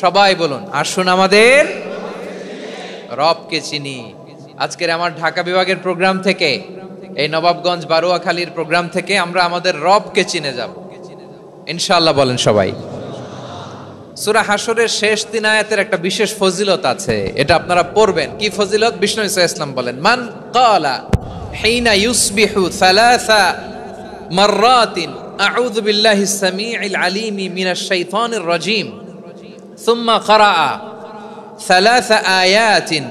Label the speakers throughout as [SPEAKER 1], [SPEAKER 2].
[SPEAKER 1] সবাই বলুন, আসুন আমাদের রবকে চিনি। আজকের আমার ঢাকা বিভাগের প্রোগ্রাম থেকে, এই নবাবগঞ্জ বারুয়াখালীর প্রোগ্রাম থেকে আমরা আমাদের রবকে চিনে যাব ইনশাআল্লাহ। বলেন সবাই। সূরা হাশরের শেষ 3 আয়াতের একটা বিশেষ ফজিলত আছে, এটা আপনারা পড়বেন। কি ফজিলত? বিষ্ণু ইসা ইসলাম বলেন, মান ক্বালা হিনা ইউসবিহু সালাসা মাররাতিন আউযু বিল্লাহিস সামিউল আলিম মিনাশ শাইতানির রাজীম সুম্মা ক্বারাআ সালাসা আয়াতিন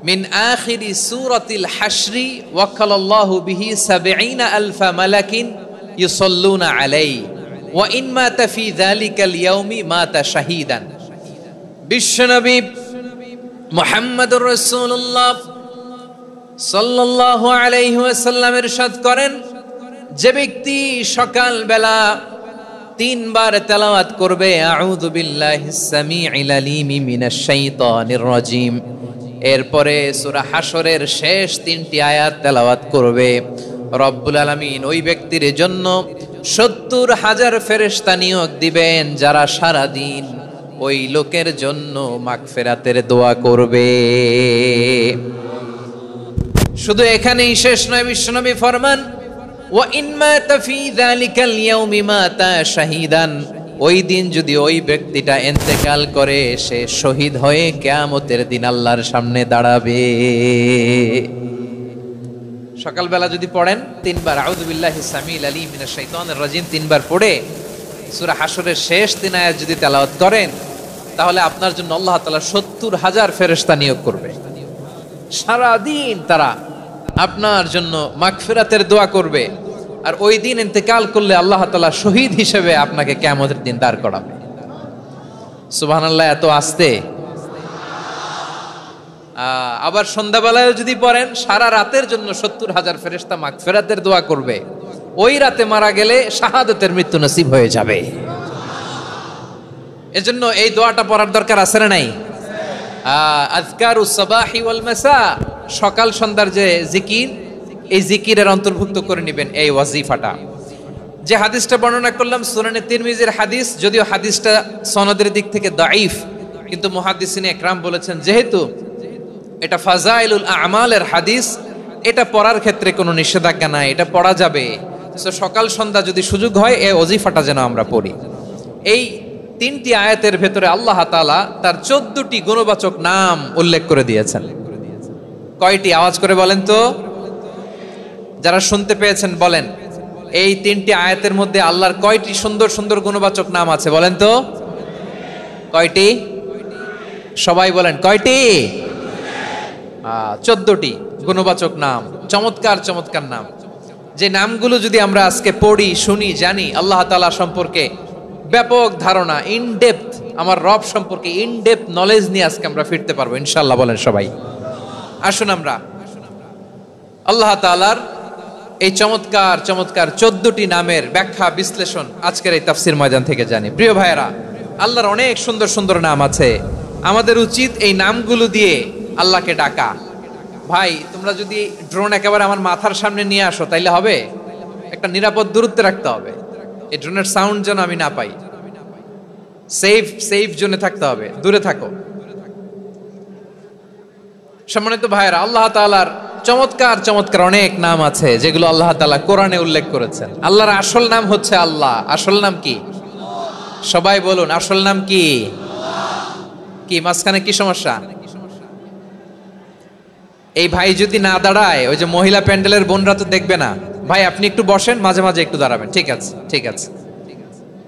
[SPEAKER 1] মিন আখিরি সূরাতিল হাশরি ওয়াক্কালাল্লাহু বিহি ৭০,০০০ মালাকিন ইউসাল্লুনা আলাইহি ওয়া ইন মাতা ফি যালিকাল ইয়াউমি মাতা শাহীদান। বিশ্বনবী মুহাম্মদুর রাসূলুল্লাহ সাল্লাল্লাহু আলাইহি ওয়াসাল্লাম ইরশাদ করেন, যে ব্যক্তি সকাল বেলা 3 বার তেলাওয়াত করবে আউযু বিল্লাহিস সামিউল আলিম মিনাশ শাইতানির রাজীম, এরপরে সূরা হাশরের শেষ 3টি আয়াত তেলাওয়াত করবে, রব্বুল আলামিন ওই ব্যক্তির জন্য ৭০,০০০ ফেরেশতা নিয়োগ দিবেন, যারা সারা দিন ওই লোকের জন্য মাগফিরাতের দোয়া করবে। শুধু এখানেই শেষ নয়, বিশ্বনবী ফরমান, ওয়া ইন মাতা ফি যালিকাল ইয়াউমি মাতা শাহীদান, ওই দিন যদি ওই ব্যক্তিটা ইন্তেকাল করে, সে শহীদ হয়ে কিয়ামতের দিন আল্লাহর সামনে দাঁড়াবে। সকালবেলা যদি পড়েন 3 বার আউযু বিল্লাহিস সামিউল আলিম মিনাশ শাইতানির রাজীম 3 বার পড়ে সূরা হাশরের শেষ 3 আয়াত যদি তেলাওয়াত করেন, তাহলে আপনার জন্য আল্লাহ তাআলা ৭০,০০০ ফেরেশতা নিয়োগ করবে। সারা দিন তারা আপনার জন্য মাগফিরাতের দোয়া করবে, আর ওই দিন ইন্তেকাল করলে আল্লাহ তাআলা শহীদ হিসেবে আপনাকে কিয়ামতের দিন দাঁড় করাবে। সুবহানাল্লাহ। এত আস্তে। আবার সন্ধ্যাবেলায় যদি পড়েন, সারা রাতের জন্য ৭০,০০০ ফেরেশতা মাগফিরাতের দোয়া করবে। ওই রাতে মারা গেলে শাহাদাতের মৃত্যু নসিব হয়ে যাবে। এজন্য এই দোয়াটা পড়ার দরকার আছে না নাই? আযকারুস সাবাহি ওয়াল মাসা, সকাল সন্ধ্যার যে জিকির, এই জিকিরের অন্তর্ভুক্ত করে নেবেন এই ওয়াজিফাটা। যে হাদিসটা বর্ণনা করলাম সুনানে তিরমিজির হাদিস, যদিও হাদিসটা সনদের দিক থেকে দাঈফ, কিন্তু মুহাদ্দিসিনে একরাম বলেছেন যেহেতু এটা ফাজাইলুল আমালের হাদিস, এটা পড়ার ক্ষেত্রে কোনো নিষেধাজ্ঞা নাই, এটা পড়া যাবে। তো সকাল সন্ধ্যা যদি সুযোগ হয় এই ওয়াজিফাটা যেন আমরা পড়ি। এই 3টি আয়াতের ভেতরে আল্লাহ তাআলা তার 14টি গুণবাচক নাম উল্লেখ করে দিয়েছেন। কয়টি? আওয়াজ করে বলেন তো, যারা শুনতে পেয়েছেন বলেন। এই 3টি আয়াতের মধ্যে আল্লাহর কয়টি সুন্দর সুন্দর গুণবাচক নাম আছে বলেন তো? কয়টি? সবাই বলেন কয়টি? 14টি গুণবাচক নাম, চমৎকার চমৎকার নাম। যে নামগুলো যদি আমরা আজকে পড়ি, শুনি, জানি, আল্লাহ তাআলা সম্পর্কে ব্যাপক ধারণা, ইনডেপথ, আমার রব সম্পর্কে ইনডেপথ নলেজ নিয়ে আজকে আমরা ফিরতে পারবো ইনশাআল্লাহ। বলেন সবাই। আসুন আমরা আল্লাহ তাআলার এই চমৎকার চমৎকার 14টি নামের ব্যাখ্যা বিশ্লেষণ আজকের এই তাফসীর ময়দান থেকে জানি। প্রিয় ভাইয়েরা, আল্লাহর অনেক সুন্দর সুন্দর নাম আছে, আমাদের উচিত এই নামগুলো দিয়ে আল্লাহকে ডাকা। ভাই, তোমরা যদি ড্রোন একেবারে আমার মাথার সামনে নিয়ে আসো তাইলে হবে? একটা নিরাপদ দূরত্বে রাখতে হবে, এই ড্রোনের সাউন্ড যেন আমি না পাই। সেফ জোনে থাকতে হবে, দূরে থাকো। সম্মানিত ভাইয়েরা, আল্লাহ তাআলার চমৎকার চমৎকার অনেক নাম আছে যেগুলো আল্লাহ তাআলা কোরআনে উল্লেখ করেছেন। আল্লাহর আসল নাম হচ্ছে আল্লাহ। আসল নাম কি? সবাই বলুন, আসল নাম কি? কি মাঝখানে কি সমস্যা? এই ভাই যদি না দাঁড়ায়, ওই যে মহিলা প্যান্ডেলের বোনরা তো দেখবে না। ভাই আপনি একটু বসেন, মাঝে মাঝে একটু দাঁড়াবেন। ঠিক আছে, ঠিক আছে,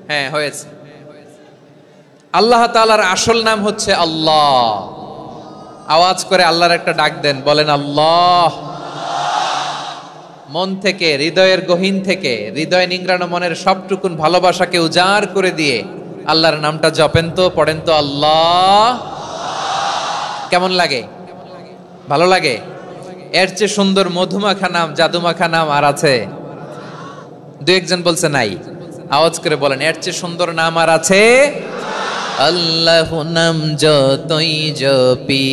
[SPEAKER 1] হ্যাঁ হয়েছে। আল্লাহ তাআলার আসল নাম হচ্ছে আল্লাহ। আওয়াজ করে আল্লাহর একটা ডাক দেন, বলেন আল্লাহ। মন থেকে, হৃদয়ের গহীন থেকে, হৃদয় নিংড়ানো মনের সবটুকুন ভালোবাসাকে উজাড় করে দিয়ে আল্লাহর নামটা জপেন তো, পড়েন তো আল্লাহ। কেমন লাগে? ভালো লাগে? এর চেয়ে সুন্দর মধুমাখা নাম, জাদুমাখা নাম আর আছে? দু একজন বলছে নাই। আওয়াজ করে বলেন, এর চেয়ে সুন্দর নাম আর আছে? আল্লাহ নাম যতই জপি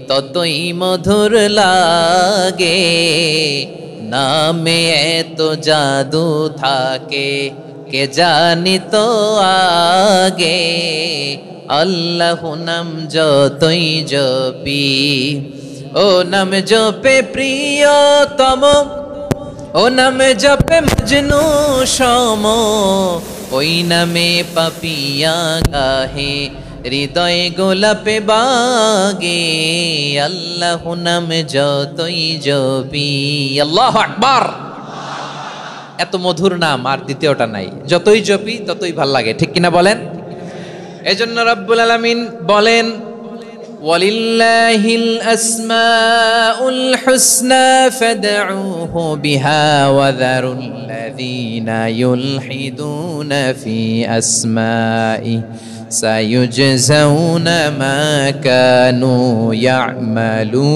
[SPEAKER 1] ততই মধুর লাগে, নামে এত জাদু থাকে কে জানি তো আগে। আল্লাহ নাম যতই জপি, ও নাম জপে প্রিয়তম, ও নামে জপে মজনু সম, ওই নামে পাপিয়া গাহে হৃদয়ে গোলাপে বাগে। আল্লাহ নাম যতই জপি, আল্লাহু আকবার। এত মধুর নাম আর দ্বিতীয়টা নাই, যতই জপি ততই ভাল লাগে, ঠিক কিনা বলেন? এজন্য রব্বুল আলামিন বলেন, ওয়ালিল্লাহিল আসমাউল হুসনা ফাদউহু বিহা ওয়া যারুল্লাযীনা ইউলহিদুনা ফি আসমাই সায়ুজজাউনা মা কানু ইয়ামালুন।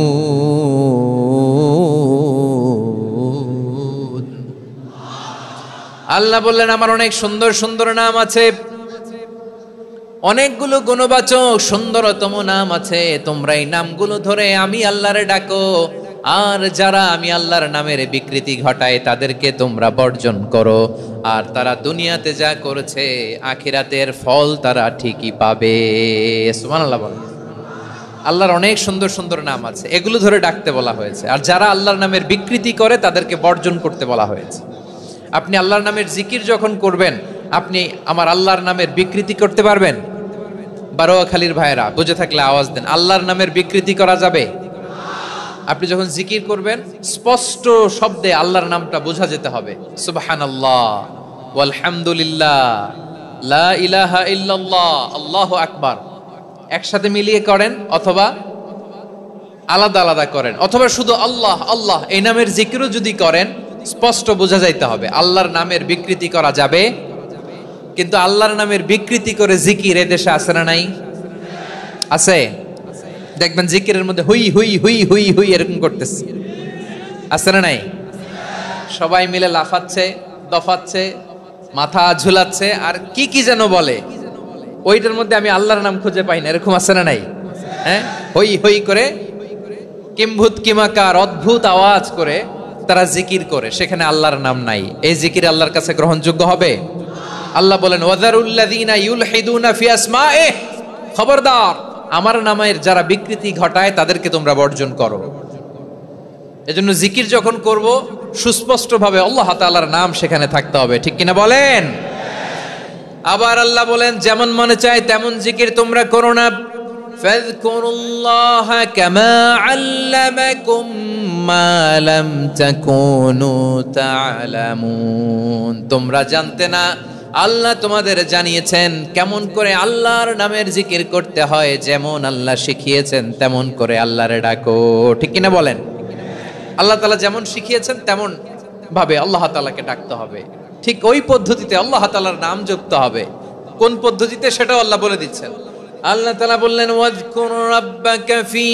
[SPEAKER 1] আল্লাহ বললেন, আমার অনেক সুন্দর সুন্দর নাম আছে, অনেকগুলো গুণবাচক সুন্দরতম নাম আছে, তোমরা এই নামগুলো ধরে আমি আল্লাহরে ডাকো, আর যারা আমি আল্লাহর নামের বিকৃতি ঘটায় তাদেরকে তোমরা বর্জন করো, আর তারা দুনিয়াতে যা করেছে আখিরাতের ফল তারা ঠিকই পাবে। সুবহানাল্লাহ বলেন। আল্লাহর অনেক সুন্দর সুন্দর নাম আছে, এগুলো ধরে ডাকতে বলা হয়েছে, আর যারা আল্লাহর নামের বিকৃতি করে তাদেরকে বর্জন করতে বলা হয়েছে। আপনি আল্লাহর নামের জিকির যখন করবেন, আপনি আমার আল্লাহর নামের বিকৃতি করতে পারবেন? বারোয়াখালীর ভাইরা বুঝে থাকলে আওয়াজ দেন, আল্লাহর নামের বিকৃতি করা যাবে? আপনি যখন জিকির করবেন স্পষ্ট শব্দে আল্লাহর নামটা বোঝা যেতে হবে। সুবহানাল্লাহ, ওয়ালহামদুলিল্লাহ, লা ইলাহা ইল্লাল্লাহ, আল্লাহু আকবার। একসাথে মিলিয়ে করেন অথবা আলাদা আলাদা করেন, অথবা শুধু আল্লাহ আল্লাহ এই নামের জিকিরও যদি করেন স্পষ্ট বোঝা যাইতে হবে। আল্লাহর নামের বিকৃতি করা যাবে, কিন্তু আল্লাহর নামের বিকৃতি করে জিকির এদেশে আছে না নাই? আছে। দেখবেন জিকিরের মধ্যে হুই হুই হুই হুই হুই এরকম করতেছে, আছে না নাই? সবাই মিলে লাফাচ্ছে, দফাচ্ছে, মাথা ঝুলাচ্ছে, আর কি কি যেন বলে, ওইটার মধ্যে আমি আল্লাহর নাম খুঁজে পাই না, এরকম আছে না নাই? হ্যাঁ, হই হই করে কিম্ভূত কিমাকার অদ্ভুত আওয়াজ করে তারা জিকির করে, সেখানে আল্লাহর নাম নাই। এই জিকির আল্লাহর কাছে গ্রহণযোগ্য হবে? আল্লাহ বলেন, ওয়াযারুল্লাযীনা ইউলহিদুনা ফি আসমাইহি, খবরদার আমার নামের যারা বিকৃতি ঘটায় তাদেরকে তোমরা বর্জন করো। এজন্য জিকির যখন করব সুস্পষ্টভাবে আল্লাহ তাআলার নাম সেখানে থাকতে হবে, ঠিক কিনা বলেন? আবার আল্লাহ বলেন, যেমন মনে চায় তেমন জিকির তোমরা করো না। ফাযকুরুল্লাহা কামা আল্লামাকুম মা লাম তাকুনু তা'লামুন। তোমরা জানতে না, আল্লাহ তোমাদের জানিয়েছেন কেমন করে আল্লাহর নামের জিকির করতে হয়, যেমন আল্লাহ শিখিয়েছেন তেমন করে আল্লাহরে ডাকো, ঠিক কিনা বলেন? আল্লাহ তাআলা যেমন শিখিয়েছেন তেমন ভাবে আল্লাহ তাআলাকে ডাকতে হবে, ঠিক ওই পদ্ধতিতে আল্লাহ তাআলার নাম জপতে হবে। কোন পদ্ধতিতে সেটাও আল্লাহ বলে দিচ্ছেন। আল্লাহ তাআলা বললেন, ওয়াযকুর রাব্বাকা ফি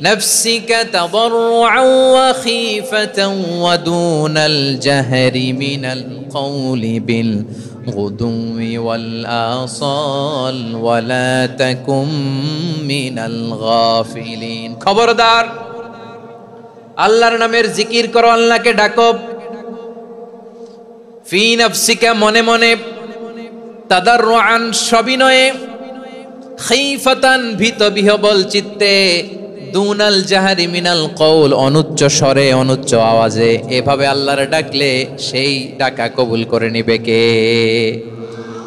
[SPEAKER 1] নাফসিকা তাদাররুআন ওয়া খীফাতান ওয়া দুনাল জাহরি মিনাল কওলি বিল গুদুওয়ি ওয়াল আসাল ওয়া লা তাকুম মিনাল গাফিলিন। খবরদার আল্লাহর নামের জিকির করো, আল্লাহকে ডাকো। ফি নাফসিকা মনে মনে, তাদাররুআন সবিনয়ে, খীফাতান ভীত বিহবল চিত্তে, দুনাল জাহারি মিনাল কওল অনুচ্চ স্বরে অনুচ্চ আওয়াজে। এভাবে আল্লাহর ডাকলে সেই ডাকা কবুল করে নিবে কে?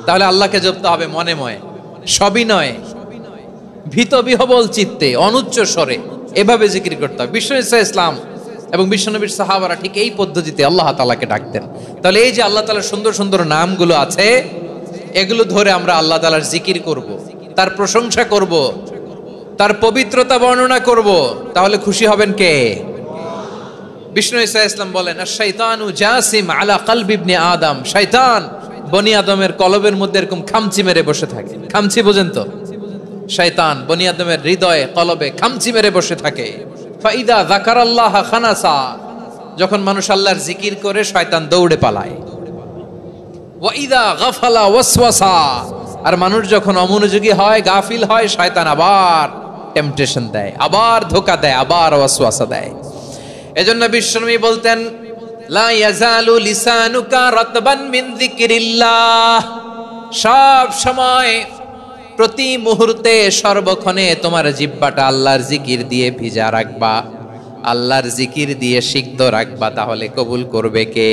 [SPEAKER 1] তাহলে আল্লাহকে জপতে হবে মনে মনে, সবিনয়ে, ভীত বিহবল চিত্তে, অনুচ্চ স্বরে, এভাবে জিকির করতে হবে। বিশ্ব ইসলাম এবং বিশ্বনবীর সাহাবারা ঠিক এই পদ্ধতিতে আল্লাহ তাআলাকে ডাকতেন। তাহলে এই যে আল্লাহ তাআলার সুন্দর সুন্দর নামগুলো আছে, এগুলো ধরে আমরা আল্লাহ তাআলার জিকির করব, তার প্রশংসা করব, তার পবিত্রতা বর্ণনা করব, তাহলে খুশি হবেন কে? বিষ্ণু ঈসা ইসলাম বলেন, আশ-শাইতানু জাসিম আলা কলবি ইবনে আদম। শয়তান বনি আদমের কলবের মধ্যে এরকম খামচি মেরে বসে থাকে। খামচি বোঝেন তো? শয়তান বনি আদমের হৃদয়ে কলবে খামচি মেরে বসে থাকে। ফাইদা যাকারাল্লাহ খানাসা, যখন মানুষ আল্লাহর জিকির করে শয়তান দৌড়ে পালায়। ওয়া ইদা গাফালা ওয়াসওয়াসা, আর মানুষ যখন অমনোযোগী হয়, গাফিল হয়, শয়তান আবার টেম্পটেশন দেয়, আবার ধোঁকা দেয়, আবার ওয়াসওয়াসা দেয়। এজন্য বিশ্বনবী বলতেন, লা ইয়াজালু লিসানুকা রাতবান মিন যিকরিল্লাহ, সব সময় প্রতি মুহূর্তে সর্বক্ষণে তোমার জিহ্বাটা আল্লাহর জিকির দিয়ে ভিজা রাখবা, আল্লাহর জিকির দিয়ে সিক্ত রাখবা, তাহলে কবুল করবে কে?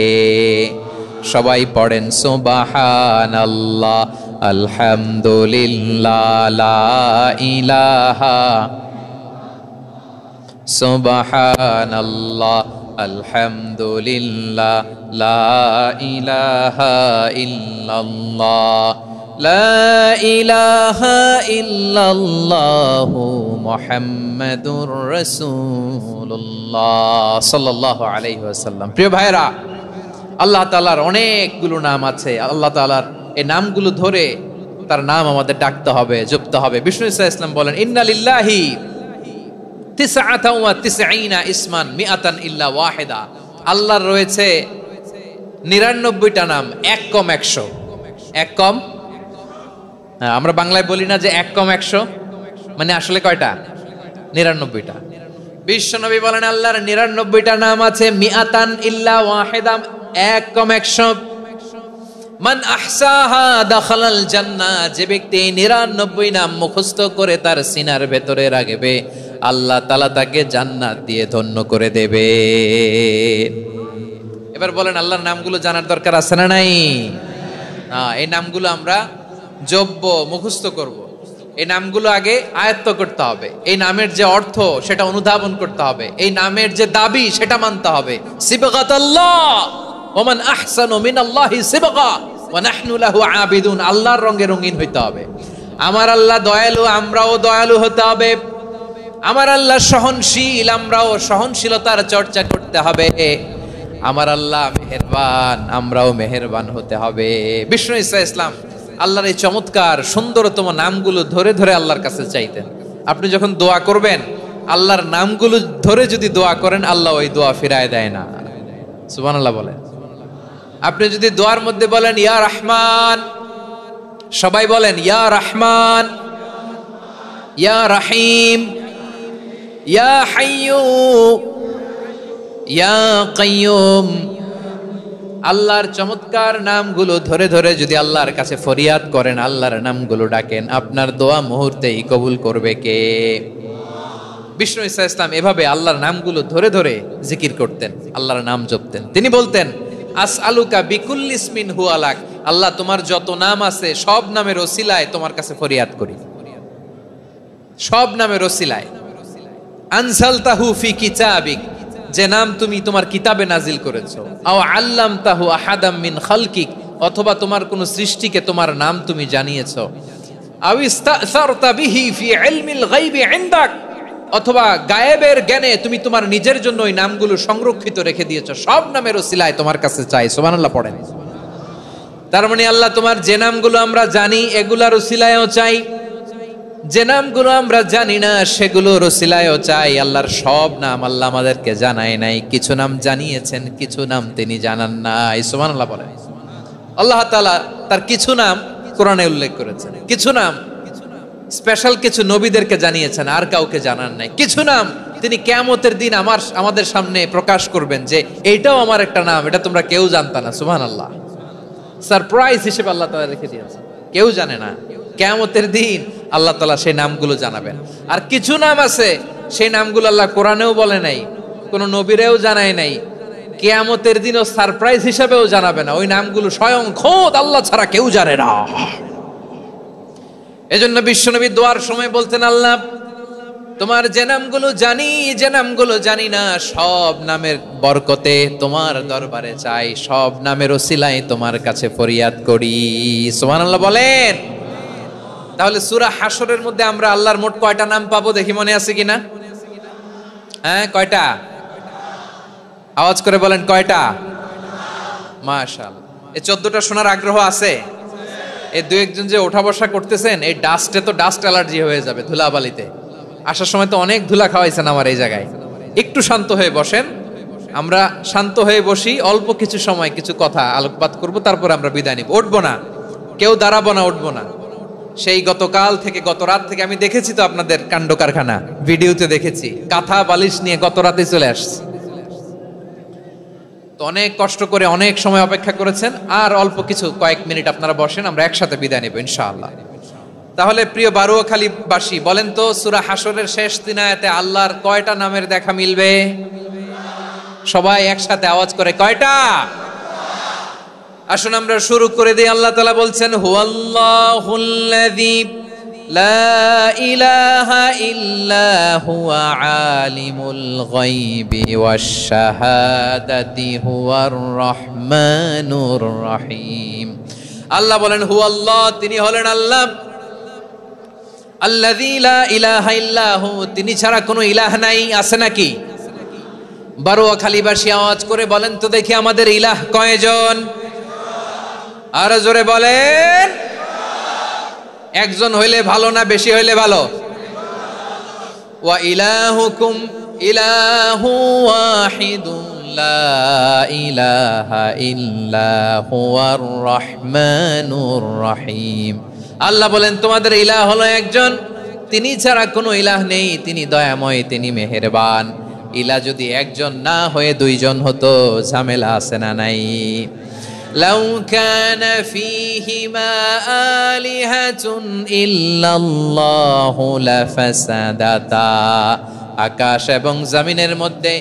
[SPEAKER 1] সবাই পড়েন সুবহানাল্লাহ, আলহামদুলিল্লাহ, লা ইলাহা, সুবহানাল্লাহ, আলহামদুলিল্লাহ, লা ইলাহা ইল্লাল্লাহ, লা ইলাহা ইল্লাল্লাহ, মুহাম্মাদুর রাসূলুল্লাহ সাল্লাল্লাহু আলাইহি ওয়াসাল্লাম। প্রিয় ভাইরা, আল্লাহ তাআলার অনেকগুলো নাম আছে। আল্লাহ তাআলার এই নামগুলো ধরে তার নাম আমাদের ডাকতে হবে, জপতে হবে। বিষ্ণু ইসলাম বলেন, ইন্না লিল্লাহি তিসআতান ওয়া তিসঈনা ইসমান মিআতান ইল্লা ওয়াহিদা। আল্লাহর রয়েছে 99টা নাম, এক কম 100। এক কম, আমরা বাংলায় বলি না যে এক কম 100, মানে আসলে কয়টা? 99টা। বিশ্বনবী বলেন আল্লাহর 99টা নাম আছে, মিআতান ইল্লা ওয়াহিদা, এক কম 100। মান আহসাহা দাখালাল জান্নাহ, যে ব্যক্তি 99 নাম মুখস্থ করে তার সিনার ভেতরে রাখবে, আল্লাহ তাআলা তাকে জান্নাত দিয়ে ধন্য করে দেবে। এবার বলেন, আল্লাহর নামগুলো জানার দরকার আছে না নাই? এই নামগুলো আমরা জপব, মুখস্থ করব। এই নামগুলো আগে আয়ত্ত করতে হবে। এই নামের যে অর্থ সেটা অনুধাবন করতে হবে। এই নামের যে দাবি সেটা মানতে হবে। সিবগাতাল্লাহ ওয়া মান আহসানু মিনাল্লাহি সিবগা ওয়া নাহনু লাহু আবিদুন। আল্লাহর রঙে রঙিন হইতে হবে। আমার আল্লাহ দয়ালু, আমরাও দয়ালু হতে হবে। আমার আল্লাহ সহনশীল, আমরাও সহনশীলতার চর্চা করতে হবে। আমার আল্লাহ মেহেরবান, আমরাও মেহেরবান হতে হবে। বিষ্ণু ইসলাম আল্লাহর এই চমৎকার সুন্দরতম নামগুলো ধরে ধরে আল্লাহর কাছে চাইতেন। আপনি যখন দোয়া করবেন, আল্লাহর নামগুলো ধরে যদি দোয়া করেন, আল্লাহ ওই দোয়া ফিরায় দেয় না। সুবহানাল্লাহ বলেন। আপনি যদি দোয়ার মধ্যে বলেন ইয়া রহমান, সবাই বলেন ইয়া রহমান, ইয়া রহিম, ইয়া হাইয়ু, ইয়া কাইয়ুম। আল্লাহর চমৎকার নামগুলো ধরে ধরে যদি আল্লাহর কাছে ফরিয়াদ করেন, আল্লাহর নামগুলো ডাকেন, আপনার দোয়া মুহূর্তেই কবুল করবে কে? বিষ্ণু ইসলাম এভাবে আল্লাহর নামগুলো ধরে ধরে জিকির করতেন, আল্লাহর নাম জপতেন। তিনি বলতেন, আসআলুকা বিকুল্লি ইসমিন হুয়া লাক, আল্লাহ তোমার যত নাম আছে সব নামের ওসিলায় তোমার কাছে ফরিয়াদ করি, সব নামের ওসিলায়। আনজালতাহু ফি কিতাবিক, যে নাম তুমি তোমার কিতাবে নাজিল করেছো। আও আল্লামতাহু আহাদাম মিন খালকিক, অথবা তোমার কোন সৃষ্টিকে তোমার নাম তুমি জানিয়েছো। আও ইস্তাসারতা বিহি ফি ইলমিল গায়বি ইনদাক, অথবা গায়েবের জ্ঞানে তুমি তোমার নিজের জন্য ওই নামগুলো সংরক্ষিত রেখে দিয়েছো। সব নামের ওসিলায় তোমার কাছে চাই। সুবহানাল্লাহ পড়েন। তার মানে আল্লাহ তোমার যে নামগুলো আমরা জানি এগুলার ওসিলায়ও চাই, যে নামগুলো আমরা জানি না সেগুলোর ওসিলায়ও চাই। আল্লাহর সব নাম আল্লাহ আমাদেরকে জানায় নাই, কিছু নাম জানিয়েছেন, কিছু নাম তিনি জানান নাই। সুবহানাল্লাহ বলেন। আল্লাহ তাআলা তার কিছু নাম কোরআনে উল্লেখ করেছেন, কিছু নাম স্পেশাল কিছু নবীদেরকে জানিয়েছেন, আর কাউকে জানান নাই। কিছু নাম তিনি কিয়ামতের দিন আমাদের সামনে প্রকাশ করবেন যে এইটাও আমার একটা নাম, এটা তোমরা কেউ জানতা না। সুবহানাল্লাহ, সারপ্রাইজ হিসেবে আল্লাহ তাআলা রেখে দিয়েছেন, কেউ জানে না। কিয়ামতের দিন আল্লাহ তাআলা সেই নামগুলো জানাবেন। আর কিছু নাম আছে সেই নামগুলো আল্লাহ কোরআনেও বলে নাই, কোন নবীরেও জানায় নাই, কিয়ামতের দিনও সারপ্রাইজ হিসেবেও জানাবে না। ওই নামগুলো স্বয়ং খোদ আল্লাহ ছাড়া কেউ জানে না। এজন্য বিশ্বনবী দোয়ার সময় বলতেন, আল্লাহ তোমার যে নামগুলো জানি, যে নামগুলো জানি না, সব নামের বরকতে তোমার দরবারে চাই, সব নামের ওসিলায় তোমার কাছে ফরিয়াদ করি। সুবহানাল্লাহ বলেন। তাহলে সূরা হাশরের মধ্যে আমরা আল্লাহর মোট কয়টা নাম পাবো দেখি, মনে আছে কিনা? হ্যাঁ, কয়টা? আওয়াজ করে বলেন, কয়টা? মাশাআল্লাহ। এই 14টা শোনার আগ্রহ আছে? এই দু একজন যে ওঠা বসা করতেছেন, এই ডাস্টে তো ডাস্ট অ্যালার্জি হয়ে যাবে, ধুলাবালিতে। আসার সময় তো অনেক ধুলা খাওয়াইছেন আমার এই জায়গায়। একটু শান্ত হয়ে বসেন, আমরা শান্ত হয়ে বসি, অল্প কিছু সময় কিছু কথা আলোকপাত করব, তারপর আমরা বিদায় নিব। উঠবো না, কেউ দাঁড়াবো না, উঠবো না। সেই গতকাল থেকে, গত রাত থেকে আমি দেখেছি তো আপনাদের কাণ্ড কারখানা, ভিডিওতে দেখেছি, কাঁথা বালিশ নিয়ে গত রাতে চলে আসছে। তো অনেক কষ্ট করে অনেক সময় অপেক্ষা করেছেন, আর অল্প কিছু কয়েক মিনিট আপনারা বসেন, আমরা একসাথে বিদায় নেব ইনশাআল্লাহ। তাহলে প্রিয় বারুয়াখালীবাসী বলেন তো, সূরা হাশরের শেষ 3 আয়াতে আল্লাহর কয়টা নামের দেখা মিলবে? সবাই একসাথে আওয়াজ করে, কয়টা? আসুন আমরা শুরু করে দিই। আল্লাহ তাআলা বলছেন, হুয়াল্লাহুল্লাযী লা ইলাহা ইল্লা হুয়া আলিমুল গায়বি ওয়াশ শাহাদাতি হুয়ার রহমানুর রহিম। আল্লাহ বলেন, হুয়াল্লাহ, তিনি হলেন আল্লাহ, আল্লাযী লা ইলাহা ইল্লা হু, তিনি ছাড়া কোনো ইলাহ নাই। আছে নাকি? বারুয়াখালীবাসী আওয়াজ করে বলেন তো দেখি, আমাদের ইলাহ কয়জন? আর জোরে বলেন। একজন হইলে ভালো না বেশি হইলে ভালো? ওয়া ইলাহুকুম ইলাহু ওয়াহিদুন লা ইলাহা ইল্লা হুয়ার রহমানুর রহিম। আল্লাহ বলেন, তোমাদের ইলাহ হলো একজন, তিনি ছাড়া কোনো ইলাহ নেই, তিনি দয়াময়, তিনি মেহেরবান। ইলাহ যদি একজন না হয়ে দুইজন হতো, ঝামেলা আছে না নাই? লাউ কানা ফীহিমা আলিহাতুন ইল্লাল্লাহু লাফাসাদাতা, আকাশ এবং জমিনের মধ্যে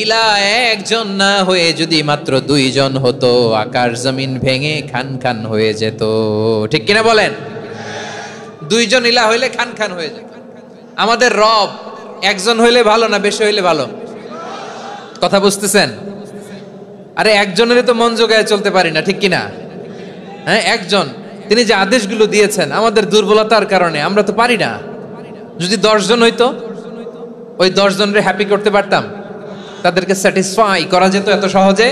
[SPEAKER 1] ইলাহ একজন না হয়ে যদি মাত্র দুইজন হতো, আকাশ জমিন ভেঙে খান খান হয়ে যেত। ঠিক কিনা বলেন? দুইজন ইলাহ হইলে খান খান হয়ে যায়। আমাদের রব একজন হইলে ভালো না বেশি হইলে ভালো? কথা বুঝতেছেন? আরে একজনের তো মন জোগায় চলতে পারি না, ঠিক কিনা? হ্যাঁ, একজন, তিনি যে আদেশগুলো দিয়েছেন আমাদের দুর্বলতার কারণে আমরা তো পারি না। যদি 10 জন হইতো, ওই 10 জনের হ্যাপি করতে পারতাম, তাদেরকে স্যাটিসফাই করা যেত এত সহজে।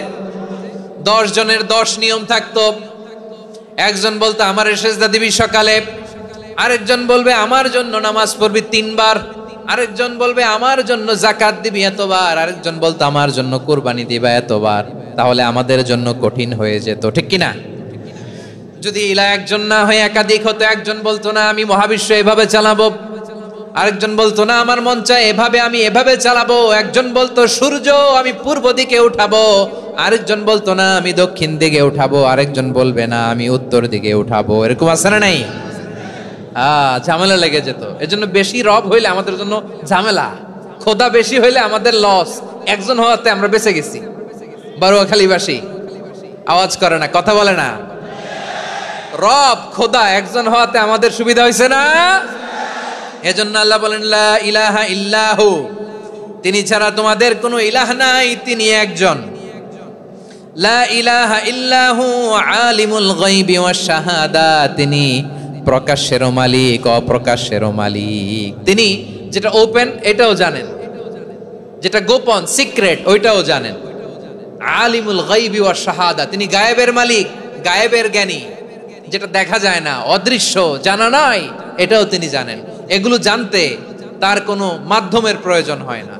[SPEAKER 1] 10 জনের 10 নিয়ম থাকতো। একজন বলতো আমার সেজদা দিবি সকালে, আরেকজন বলবে আমার জন্য নামাজ পড়বি 3 বার, আরেকজন বলবে আমার জন্য যাকাত দিবি এতবার, আরেকজন বলতো আমার জন্য কুরবানি দিবা এতবার। তাহলে আমাদের জন্য কঠিন হয়ে যেত, ঠিক কিনা? যদি ইলাহ একজন না হয়ে একাধিক হতো, একজন বলতো না আমি মহাবিশ্ব এভাবে চালাবো, আরেকজন বলতো না আমার মন চায় এভাবে, আমি এভাবে চালাবো, একজন বলতো সূর্য আমি পূর্ব দিকে উঠাবো, আরেকজন বলতো না আমি দক্ষিণ দিকে উঠাবো, আরেকজন বলবে না আমি উত্তর দিকে উঠাবো। এরকম আছে না নাই? ঝামেলা লেগে যেত। এজন্য বেশি রব হইলে আমাদের জন্য ঝামেলা, খোদা বেশি হইলে আমাদের লস। একজন হওয়াতে আমরা বেঁচে গেছি। বারুয়াখালীবাসী আওয়াজ করে না, কথা বলে না। রব খোদা একজন হওয়াতে আমাদের সুবিধা হয়েছে না? এজন্য আল্লাহ বলেন, লা ইলাহা ইল্লাহু, তিনি ছাড়া তোমাদের কোনো ইলাহ নাই, তিনি একজন। লা ইলাহা ইল্লাহু আলিমুল গায়বি ওয়াশ শাহাদা, তিনি প্রকাশ্যেরও মালিক অপ্রকাশ্যেরও মালিক। তিনি যেটা ওপেন এটাও জানেন, যেটা গোপন সিক্রেট ওইটাও জানেন। আলিমুল গায়বি ওয়াশ শাহাদা, তিনি গায়েবের মালিক, গায়েবের জ্ঞানী, যেটা দেখা যায় না, অদৃশ্য, জানা নাই, এটাও তিনি জানেন। এগুলো জানতে তার কোনো মাধ্যমের প্রয়োজন হয় না।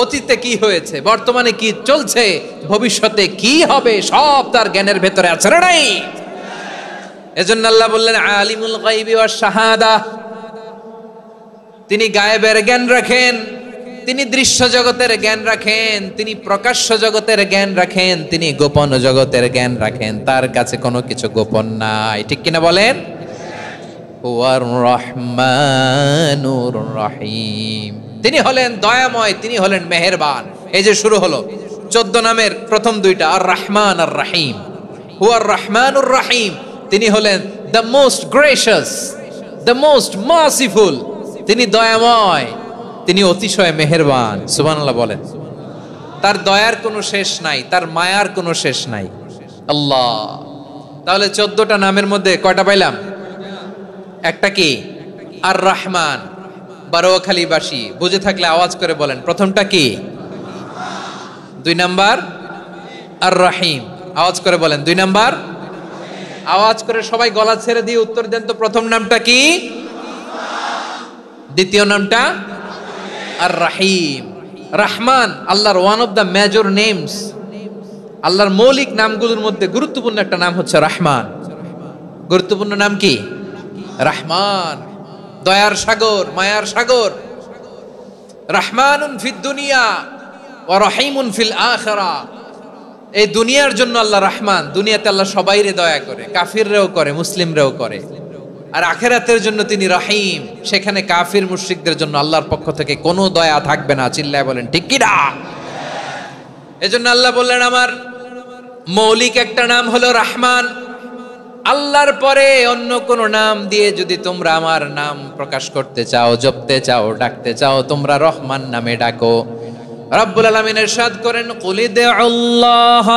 [SPEAKER 1] অতীতে কি হয়েছে, বর্তমানে কি চলছে, ভবিষ্যতে কি হবে, সব তার জ্ঞানের ভেতরে আছে না নাই? এজন্য আল্লাহ বললেন আলিমুল গায়বি ওয়াশ শাহাদা, তিনি গায়েবের জ্ঞান রাখেন, তিনি দৃশ্য জগতের জ্ঞান রাখেন, তিনি প্রকাশ্য জগতের জ্ঞান রাখেন, তিনি গোপন জগতের জ্ঞান রাখেন। তার কাছে কোনো কিছু গোপন নাই, ঠিক কিনা বলেন? হুয়ার রহমানুর রহিম, তিনি হলেন দয়াময়, তিনি হলেন মেহেরবান। এই যে শুরু হলো 14 নামের প্রথম 2টা, আর রহমান আর রহিম। হুয়ার রহমানুর রহিম, তিনি হলেন the most gracious, the most merciful, তিনি দয়াময়, তিনি অতিশয় মেহেরবান। সুবহানাল্লাহ বলেন। তার দয়ার কোনো শেষ নাই, তার মায়ার কোনো শেষ নাই। আল্লাহ, তাহলে 14টা নামের মধ্যে কয়টা পাইলাম? একটা কি? আর রহমান। বারুয়াখালীবাসী বুঝে থাকলে আওয়াজ করে বলেন, প্রথমটা কি? 2 নাম্বার আর রহিম। আওয়াজ করে বলেন 2 নাম্বার। আওয়াজ করে সবাই গলা ছেড়ে দিয়ে উত্তর দেন তো, প্রথম নামটা কি? দ্বিতীয় নামটা? আর রহিম। রহমান আল্লাহর one of the major names, আল্লাহর মৌলিক নামগুলোর মধ্যে গুরুত্বপূর্ণ একটা নাম হচ্ছে রহমান। গুরুত্বপূর্ণ নাম কি? রহমান, দয়ার সাগর, মায়ার সাগর। রহমানুন ফিদ দুনিয়া ওয়া রহিমুন ফিল আখিরাহ। এই দুনিয়ার জন্য আল্লাহ রহমান, দুনিয়াতে আল্লাহ সবাইরে দয়া করে, কাফিররেও করে, মুসলিমরেও করে। আর আখিরাতের জন্য তিনি রহিম। সেখানে কাফির মুশরিকদের জন্য আল্লাহর পক্ষ থেকে কোনো দয়া থাকবে না। চিল্লায় বলেন ঠিক কি না? এজন্য আল্লাহ বললেন আমার মৌলিক একটা নাম হলো রহমান। আল্লাহর পরে অন্য কোন নাম দিয়ে যদি তোমরা আমার নাম প্রকাশ করতে চাও, জপতে চাও, ডাকতে চাও, তোমরা রহমান নামে ডাকো। রব্বুল আলামিন ইরশাদ করেন কুলিদুল্লাহ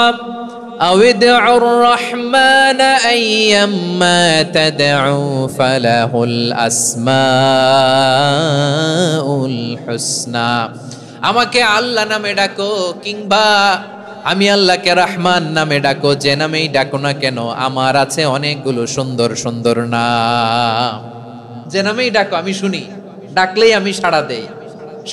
[SPEAKER 1] আউদিউর রহমান আইয়াম্মা তাদউ ফালাহুল আসমাউল হুসনা। আমাকে আল্লাহ নামে ডাকো কিংবা আমি আল্লাহকে রহমান নামে ডাকো, যে নামেই ডাকো না কেন আমার আছে অনেকগুলো সুন্দর সুন্দর নাম। যে নামেই ডাকো আমি শুনি, ডাকলেই আমি সাড়া দেই।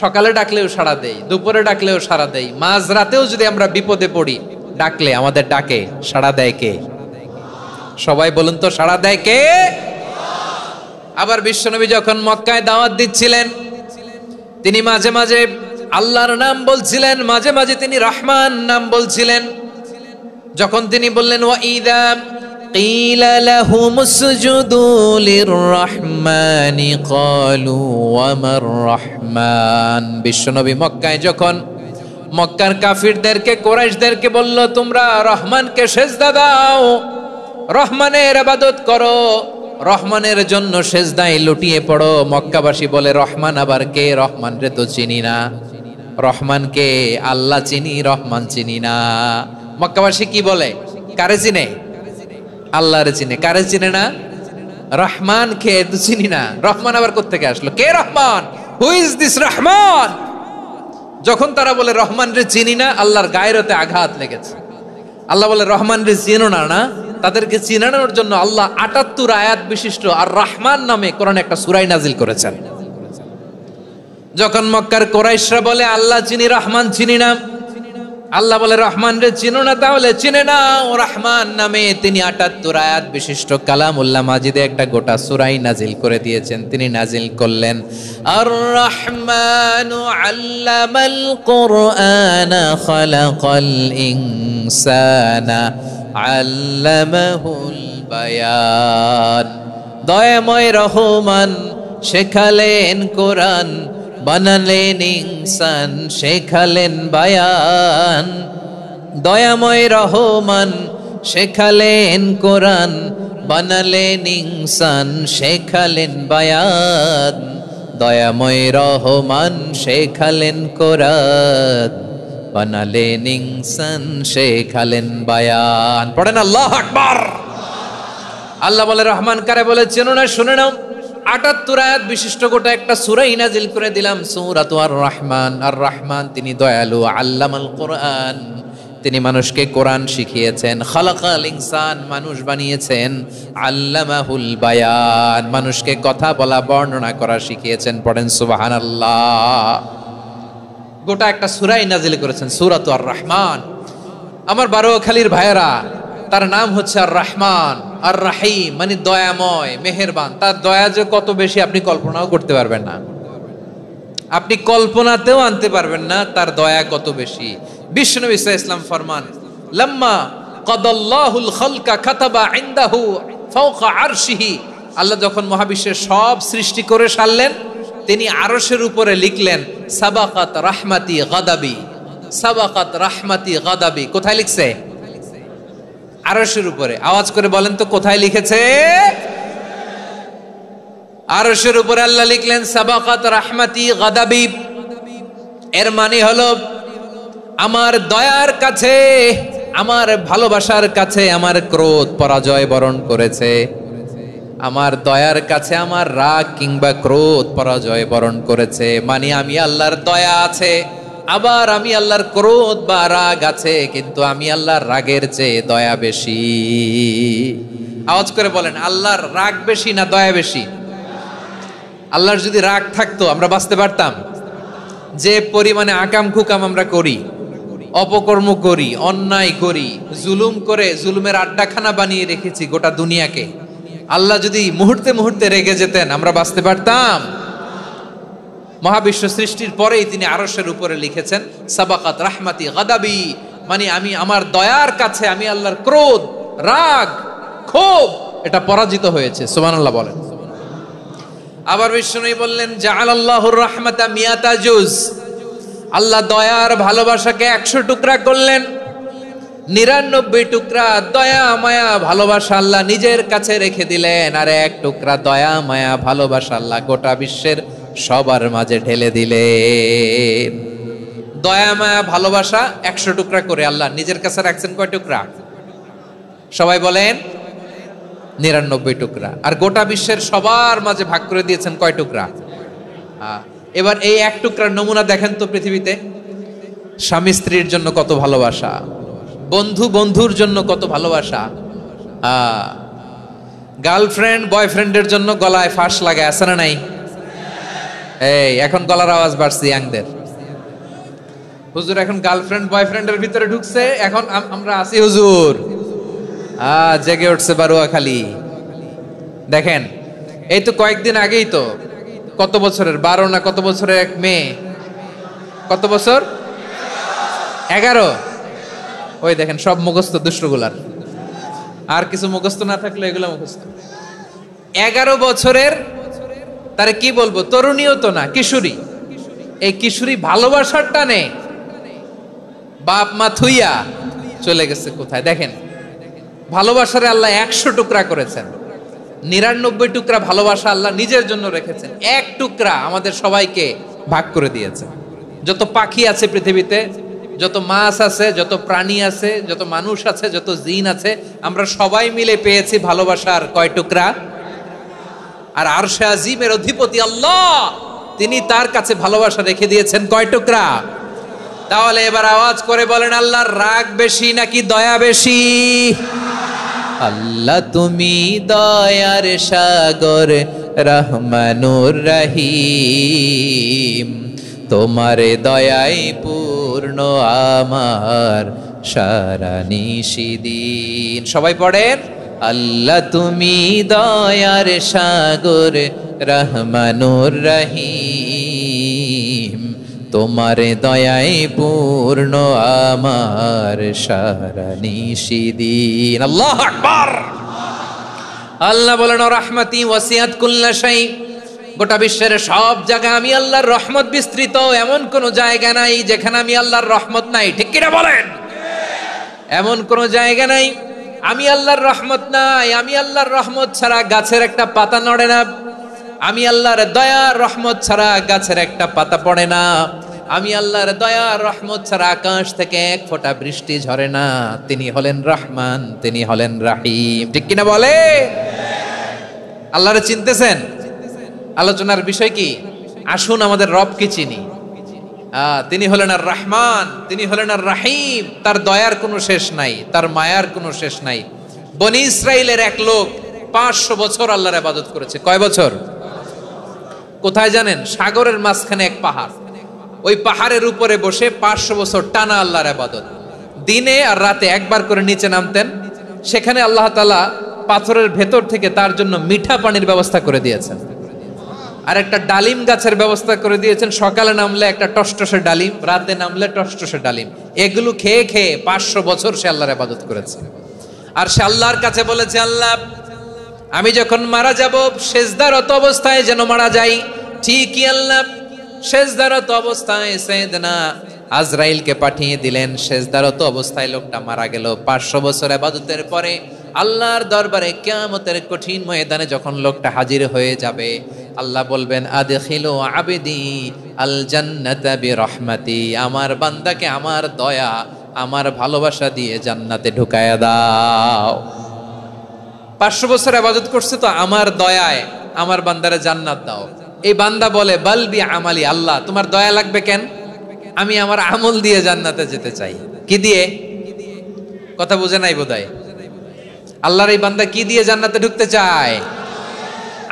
[SPEAKER 1] সকালে ডাকলেও সাড়া দেই, দুপুরে ডাকলেও সাড়া দেই, মাঝরাতেও যদি আমরা বিপদে পড়ি ডাকলে আমাদের ডাকে সাড়া দেয় কে? সবাই বলুন তো, সাড়া দেয় কে? আবার বিশ্বনবী যখন মক্কায় দাওয়াত দিচ্ছিলেন তিনি মাঝে মাঝে আল্লাহর নাম বলছিলেন, মাঝে মাঝে তিনি রহমান নাম বলছিলেন। যখন তিনি বললেন ওয়াইদা কিলা লাহুমুসজুদু লিররহমানি ক্বালু ওয়ামার রহমান। বিশ্বনবী মক্কায় যখন মক্কার কাফিরদেরকে, কুরাইশদেরকে বলল তোমরা রহমানকে সেজদা দাও, রহমানের ইবাদত করো, রহমানের জন্য সেজদায় লুটিয়ে পড়ো, মক্কাবাসী বলে রহমান আবার কে? রহমান রে তো চিনি না। রহমানকে আল্লাহ চিনি, রহমান চিনি না। মক্কাবাসী কি বলে? কারে চিনে? আল্লাহরে চিনে। কারে চিনে না? রহমান কে তো চিনি না। রহমান আবার কোত্থেকে আসলো? কে Rahman? Who is this Rahman? যখন তারা বলে রহমান রে চিনি না, আল্লাহর গায়রতে আঘাত লেগেছে। আল্লাহ বলে রহমান রে চিনো না, না তাদেরকে চিনানোর জন্য আল্লাহ ৭৮ আয়াত বিশিষ্ট আর রহমান নামে কোরআনে একটা সূরা নাজিল করেছেন। যখন মক্কার কুরাইশরা বলে আল্লাহ চিনি, রহমান চিনি না, আল্লাহ বলে রহমান রে চিনো না, তাহলে চিনে না ও রহমান নামে তিনি ৭৮ আয়াত বিশিষ্ট কালামুল্লাহ মাজিদে একটা গোটা সূরা নাজিল করে দিয়েছেন। তিনি নাজিল করলেন আর রহমানু আল্লামাল কুরআনা খালাকাল ইনসানা আল্লামাহুল বায়ান। দয়াময় রহমান শেখালেন কোরআন, বানালেন ইনসান, শেখালেন বায়ান। দয়াময় রহমান শেখালেন কোরআন, বানালেন ইনসান, শেখালেন বায়ান। দয়াময় রহমান শেখালেন কোরআন, বানালেন ইনসান, শেখালেন বায়ান। পড়েন আল্লাহু আকবার। আল্লাহ বলে রহমান কারে বলে চেনো না? শুনে নাও, ৭৮ আয়াত বিশিষ্ট গোটা একটা সূরা নাজিল করে দিলাম, সূরাতু আর রহমান। আর রহমান তিনি দয়ালু, আল্লামাল কোরআন, তিনি মানুষকে কোরআন শিখিয়েছেন। খালাকাল ইনসান, মানুষ বানিয়েছেন। আল্লামাহুল বায়ান, মানুষকে কথা বলা, বর্ণনা করা শিখিয়েছেন। পড়েন সুবহানাল্লাহ। গোটা একটা সূরা নাজিল করেছেন, সূরাতু আর রহমান। আমার বারোয়াখালীর ভাইয়েরা, তার নাম হচ্ছে আর রহমান আর রাহিম, মানে দয়াময়, মেহেরবান। তার দয়া যে কত বেশি আপনি কল্পনাও করতে পারবেন না, আপনি কল্পনাতেও আনতে পারবেন না তার দয়া কত বেশি। বিশ্বনবী সাল্লাল্লাহু আলাইহি ওয়াসাল্লাম ফরমান লাম্মা কাদাল্লাহুল খালকা কাতাবা ইনদাহু ফাওকা আরশিহি। আল্লাহ যখন মহাবিশ্বের সব সৃষ্টি করে সারলেন, তিনি আরশের উপরে লিখলেন সাবাকাত রাহমাতি গাদাবি, সাবাকাত রাহমাতি গাদাবি। কোথায় লিখছে? আরশের উপরে। আওয়াজ করে বলেন তো কোথায় লিখেছে? আরশের উপরে আল্লাহ লিখলেন সাবাকাত রাহমাতি গাদাবি। এর মানে হলো আমার দয়ার কাছে, আমার ভালোবাসার কাছে আমার ক্রোধ পরাজয় বরণ করেছে, আমার দয়ার কাছে আমার রাগ কিংবা ক্রোধ পরাজয় বরণ করেছে। মানে আমি আল্লাহর দয়া আছে, আবার আমি আল্লাহর ক্রোধ বা রাগ আছে, কিন্তু আমি আল্লাহর রাগের চেয়ে দয়া বেশি। আওয়াজ করে বলেন আল্লাহর রাগ বেশি না দয়া বেশি? আল্লাহর যদি রাগ থাকতো আমরা বাঁচতে পারতাম? যে পরিমাণে আকাম খুকাম আমরা করি, অপকর্ম করি, অন্যায় করি, জুলুম করে জুলুমের আড্ডাখানা বানিয়ে রেখেছি গোটা দুনিয়াকে, আল্লাহ যদি মুহূর্তে মুহূর্তে রেগে যেতেন আমরা বাঁচতে পারতাম? মহাবিশ্ব সৃষ্টির পরেই তিনি আরশের উপরে লিখেছেন সাবাকাত রাহমাতি গাদাবি, মানে আমি আমার দয়ার কাছে আমি আল্লাহর ক্রোধ, রাগ, ক্ষোভ এটা পরাজিত হয়েছে। সুবহানাল্লাহ বলেন। আবার বিষ্ণু বললেন জাআলাল্লাহুর রাহমাতা মিয়াতা জুজ, আল্লাহ দয়ার ভালোবাসাকে 100 টুকরা করলেন। 99 টুকরা দয়া মায়া ভালোবাসা আল্লাহ নিজের কাছে রেখে দিলেন, আর 1 টুকরা দয়া মায়া ভালোবাসা আল্লাহ গোটা বিশ্বের সবার মাঝে ঢেলে দিলেন। দয়া মায়া ভালোবাসা 100 টুকরা করে আল্লাহ নিজের কাছে রাখছেন কয় টুকরা? সবাই বলেন 99 টুকরা। আর গোটা বিশ্বের সবার মাঝে ভাগ করে দিয়েছেন কয় টুকরা? এবার এই 1 টুকরার নমুনা দেখেন তো পৃথিবীতে। স্বামী স্ত্রীর জন্য কত ভালোবাসা, বন্ধু বন্ধুর জন্য কত ভালোবাসা, গার্লফ্রেন্ড বয়ফ্রেন্ডের জন্য গলায় ফাঁস লাগে, আছে না নাই? এই এখন গলার আওয়াজ বাড়ছে ইয়াংদের। হুজুর এখন গার্লফ্রেন্ড বয়ফ্রেন্ডের ভিতরে ঢুকছে, এখন আমরা আছি হুজুর। জেগে উঠছে বারুয়াখালী। দেখেন এই তো কয়েকদিন আগেই তো, কত বছরের 12 না কত বছরের এক মেয়ে, কত বছর? 11। ওই দেখেন সব মুখস্থ দুষ্টগুলার, আর কিছু মুখস্থ না থাকলে এগুলো মুখস্থ। 11 বছরের, তারে কি বলবো, তরুণীও তো না, কিশোরী। এই কিশোরী ভালোবাসার টানে বাপ মা থুইয়া চলে গেছে কোথায়? দেখেন ভালোবাসারে আল্লাহ 100 টুকরা করেছেন, 99 টুকরা ভালোবাসা আল্লাহ নিজের জন্য রেখেছেন, 1 টুকরা আমাদের সবাইকে ভাগ করে দিয়েছেন। যত পাখি আছে পৃথিবীতে, যত মাছ আছে, যত প্রাণী আছে, যত মানুষ আছে, যত জিন আছে, আমরা সবাই মিলে পেয়েছি ভালোবাসার কয় টুকরা? আর আরশে আজিমের অধিপতি আল্লাহ, তিনি তার কাছে ভালোবাসা রেখে দিয়েছেন কয় টুকরা? তাহলে এবার আওয়াজ করে বলেন, আল্লাহর রাগ বেশি নাকি দয়া বেশি? আল্লাহ তুমি দয়ার সাগর, রহমানুর রহিম, তোমার দয়াই পূর্ণ আমার সারা নিশিদিন। সবাই পড়েন, আল্লাহ তুমি দয়ার সাগর, রহমানুর রহিম, তোমার দয়াই পূর্ণ আমার সারা নিশিদিন। আল্লাহু আকবার। আল্লাহ বলেন রাহমাতি ওয়াসিআত কুল্লা শাই, গোটা বিশ্বের সব জায়গায় আমি আল্লাহর রহমত বিস্তৃত, এমন কোন জায়গা নাই যেখানে আমি আল্লাহর রহমত নাই। ঠিক কিনা বলেন? এমন কোন জায়গা নাই আমি আল্লাহর রহমত নাই। আমি আল্লাহর রহমত ছাড়া গাছের একটা পাতা নড়ে না, আমি আল্লাহর দয়ার রহমত ছাড়া গাছের একটা পাতা পড়ে না, আমি আল্লাহর দয়ার রহমত ছাড়া আকাশ থেকে 1 ফোঁটা বৃষ্টি ঝরে না। তিনি হলেন রহমান, তিনি হলেন রাহিম। ঠিক কিনা বলে? আল্লাহরে চিনতেছেন? আলোচনার বিষয় কি? আসুন আমাদের রবকে চিনি। তিনি হলেন আর রহমান, তিনি হলেন আর রাহিম। তার দয়ার কোনো শেষ নাই, তার মায়ার কোনো শেষ নাই। বনি ইসরাইলের এক লোক 500 বছর আল্লাহর ইবাদত করেছে। কয় বছর? কোথায় জানেন? সাগরের মাঝখানে এক পাহাড়, ওই পাহাড়ের উপরে বসে 500 বছর টানা আল্লাহর ইবাদত। দিনে আর রাতে একবার করে নিচে নামতেন। সেখানে আল্লাহ তাআলা পাথরের ভেতর থেকে তার জন্য মিঠা পানির ব্যবস্থা করে দিয়েছেন, আর একটা ডালিম গাছের ব্যবস্থা করে দিয়েছেন। সকালে নামলে একটা টসটসে ডালিম, রাতে নামলে টসটসে ডালিম। এগুলো খেয়ে খেয়ে 500 বছর সে আল্লাহর ইবাদত করেছে। আর সে আল্লাহর কাছে বলেছে, আল্লাহ আমি যখন মারা যাব সেজদারত অবস্থায় যেন মারা যাই। ঠিকই আল্লাহ সেজদারত অবস্থায় সাইয়েদনা আজরাইলকে পাঠিয়ে দিলেন। সেজদারত অবস্থায় লোকটা মারা গেল। 500 বছর ইবাদতের পরে আল্লাহর দরবারে কিয়ামতের কঠিন ময়দানে যখন লোকটা হাজির হয়ে যাবে, আল্লাহ বলবেন আদখিলু আবদি আল জান্নাতা বিরহমাতি, আমার বান্দাকে আমার দয়া আমার ভালোবাসা দিয়ে জান্নাতে ঢুকায়া দাও। 500 বছর ইবাদত করছে তো আমার দয়ায় আমার বান্দারে জান্নাত দাও। এই বান্দা বলে বালবি আমালি, আল্লাহ তোমার দয়া লাগবে কেন? আমি আমার আমল দিয়ে জান্নাতে যেতে চাই। কি দিয়ে? কথা বুঝে নাই বোধহয়। আল্লাহর এই বান্দা কি দিয়ে জান্নাতে ঢুকতে চায়?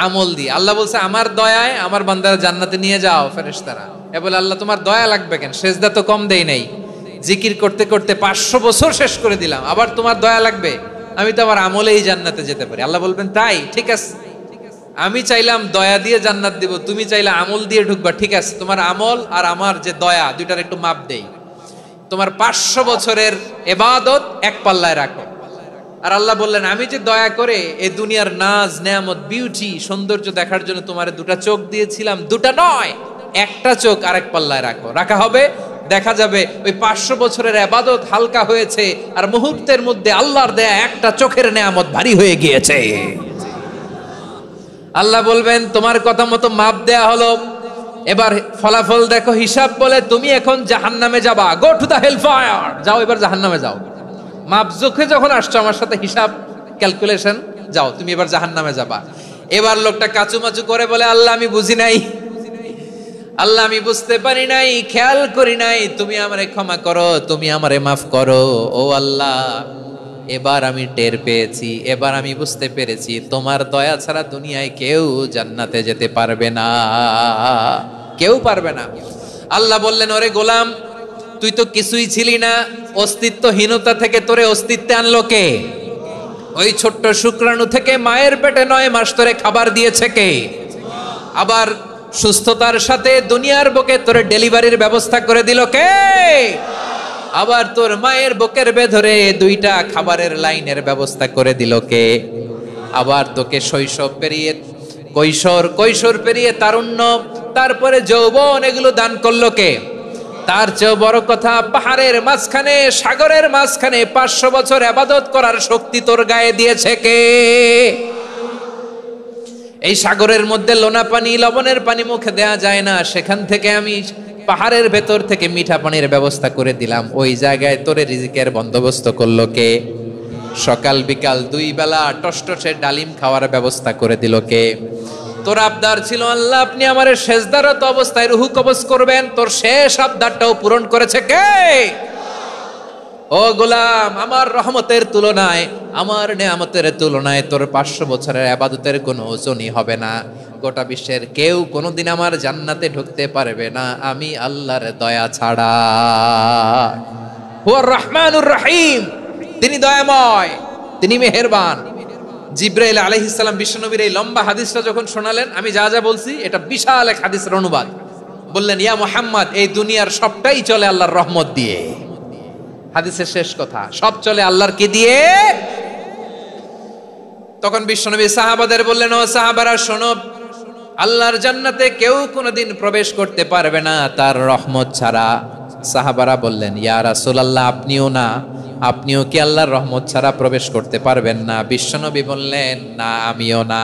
[SPEAKER 1] আমল দিয়ে। আল্লাহ বলছে আমার দয়ায় আমার বান্দারা জান্নাতে নিয়ে যাও ফেরেশতারা। এ বলে আল্লাহ তোমার দয়া লাগবে কেন? সেজদা তো কম দেই নাই, জিকির করতে করতে 500 বছর শেষ করে দিলাম, আবার তোমার দয়া লাগবে? আমি তো আমার আমলেই জান্নাতে যেতে পারি। আল্লাহ বলবেন তাই, ঠিক আছে, আমি চাইলাম দয়া দিয়ে জান্নাত দিব, তুমি চাইলে আমল দিয়ে ঢুকবা, ঠিক আছে, তোমার আমল আর আমার যে দয়া দুইটার একটু মাপ দেই। তোমার 500 বছরের ইবাদত এক পাল্লায় রাখো, আর আল্লাহ বললেন আমি যে দয়া করে এই দুনিয়ার নাজ নেয়ামত বিউটি সৌন্দর্য দেখার জন্য তোমারে দুটা চোখ দিয়েছিলাম, দুটা নয় একটা চোখ আরেক পাল্লায় রাখা হবে। দেখা যাবে ওই 500 বছরের ইবাদত হালকা হয়েছে আর মুহূর্তের মধ্যে আল্লাহর দেয়া একটা চোখের নেয়ামত ভারী হয়ে গিয়েছে। আল্লাহ বলবেন তোমার কথা মতো মাপ দেয়া হলো, এবার ফলাফল দেখো, হিসাব বলে তুমি এখন জাহান্নামে যাবা, go to the hell fire, যাও এবার জাহান্নামে যাও। মাপ চোখে যখন আসছো আমার সাথে হিসাব ক্যালকুলেশন, যাও তুমি এবার জাহান্নামে যাবা। এবার লোকটা কাচুমাচু করে বলে আল্লাহ আমি বুঝি নাই, আল্লাহ আমি বুঝতে পারি নাই, খেয়াল করি নাই, তুমি আমারে ক্ষমা করো, তুমি আমারে মাফ করো। ও আল্লাহ এবার আমি টের পেয়েছি, এবার আমি বুঝতে পেরেছি তোমার দয়া ছাড়া দুনিয়ায় কেউ জান্নাতে যেতে পারবে না, কেউ পারবে না। আল্লাহ বললেন ওরে গোলাম তুই তো কিছুই ছিলি না, অস্তিত্বহীনতা থেকে তোরে অস্তিত্বে আনলো কে? ওই ছোট্ট শুক্রাণু থেকে মায়ের পেটে 9 মাস ধরে খাবার দিয়েছে কে? আবার সুস্থতার সাথে দুনিয়ার বুকে তোর ডেলিভারির ব্যবস্থা করে দিল কে? আবার তোর মায়ের বুকের ভেতরে 2টা খাবারের লাইনের ব্যবস্থা করে দিল কে? আবার তোকে শৈশব পেরিয়ে কৈশোর পেরিয়ে তারুণ্য, তারপরে যৌবন, এগুলো দান করলো কে? তার চেয়ে বড় কথা, পাহাড়ের মাঝখানে সাগরের মাঝখানে 500 বছর ইবাদত করার শক্তি তোর গায়ে দিয়েছে কে? এই সাগরের মধ্যে লোনা পানি লবণের পানি মুখে দেয়া যায় না, সেখান থেকে আমি পাহাড়ের ভেতর থেকে মিঠা পানির ব্যবস্থা করে দিলাম। ওই জায়গায় তোরে রিজিকের বন্দোবস্ত করলো কে? সকাল বিকাল 2 বেলা টসটসে ডালিম খাওয়ার ব্যবস্থা করে দিল কে? তোর আবদার ছিল আল্লাহ আপনি আমারে সেজদারত অবস্থায় রুহু কবজ করবেন, তোর শেষ আবদারটাও পূরণ করেছে কে? ও গোলাম আমার রহমতের তুলনায়, আমার নেয়ামতের তুলনায় তোর 500 বছরের ইবাদতের কোনো ওজনই হবে না। গোটা বিশ্বের কেউ কোনোদিন আমার জান্নাতে ঢুকতে পারবে না আমি আল্লাহর দয়া ছাড়া। হুয়ার রহমানুর রহিম, তিনি দয়াময়, তিনি মেহেরবান। জিব্রাইল আলাইহিস সালাম বিশ্বনবীর এই লম্বা হাদিসটা যখন শোনালেন, আমি যা যা বলছি এটা বিশাল এক হাদিসের অনুবাদ। বললেন ইয়া মুহাম্মদ এই দুনিয়ার সবটাই চলে আল্লাহর রহমত দিয়ে। হাদিসের শেষ কথা, সব চলে আল্লাহর কি দিয়ে? তখন বিশ্বনবী সাহাবাদের বললেন ও সাহাবারা শোনো, আল্লাহর জান্নাতে কেউ কোনোদিন প্রবেশ করতে পারবে না তার রহমত ছাড়া। সাহাবারা বললেন ইয়া রাসূলুল্লাহ আপনিও না, আপনিও কি আল্লাহর রহমত ছাড়া প্রবেশ করতে পারবেন না? বিশ্বনবী বললেন না আমিও না,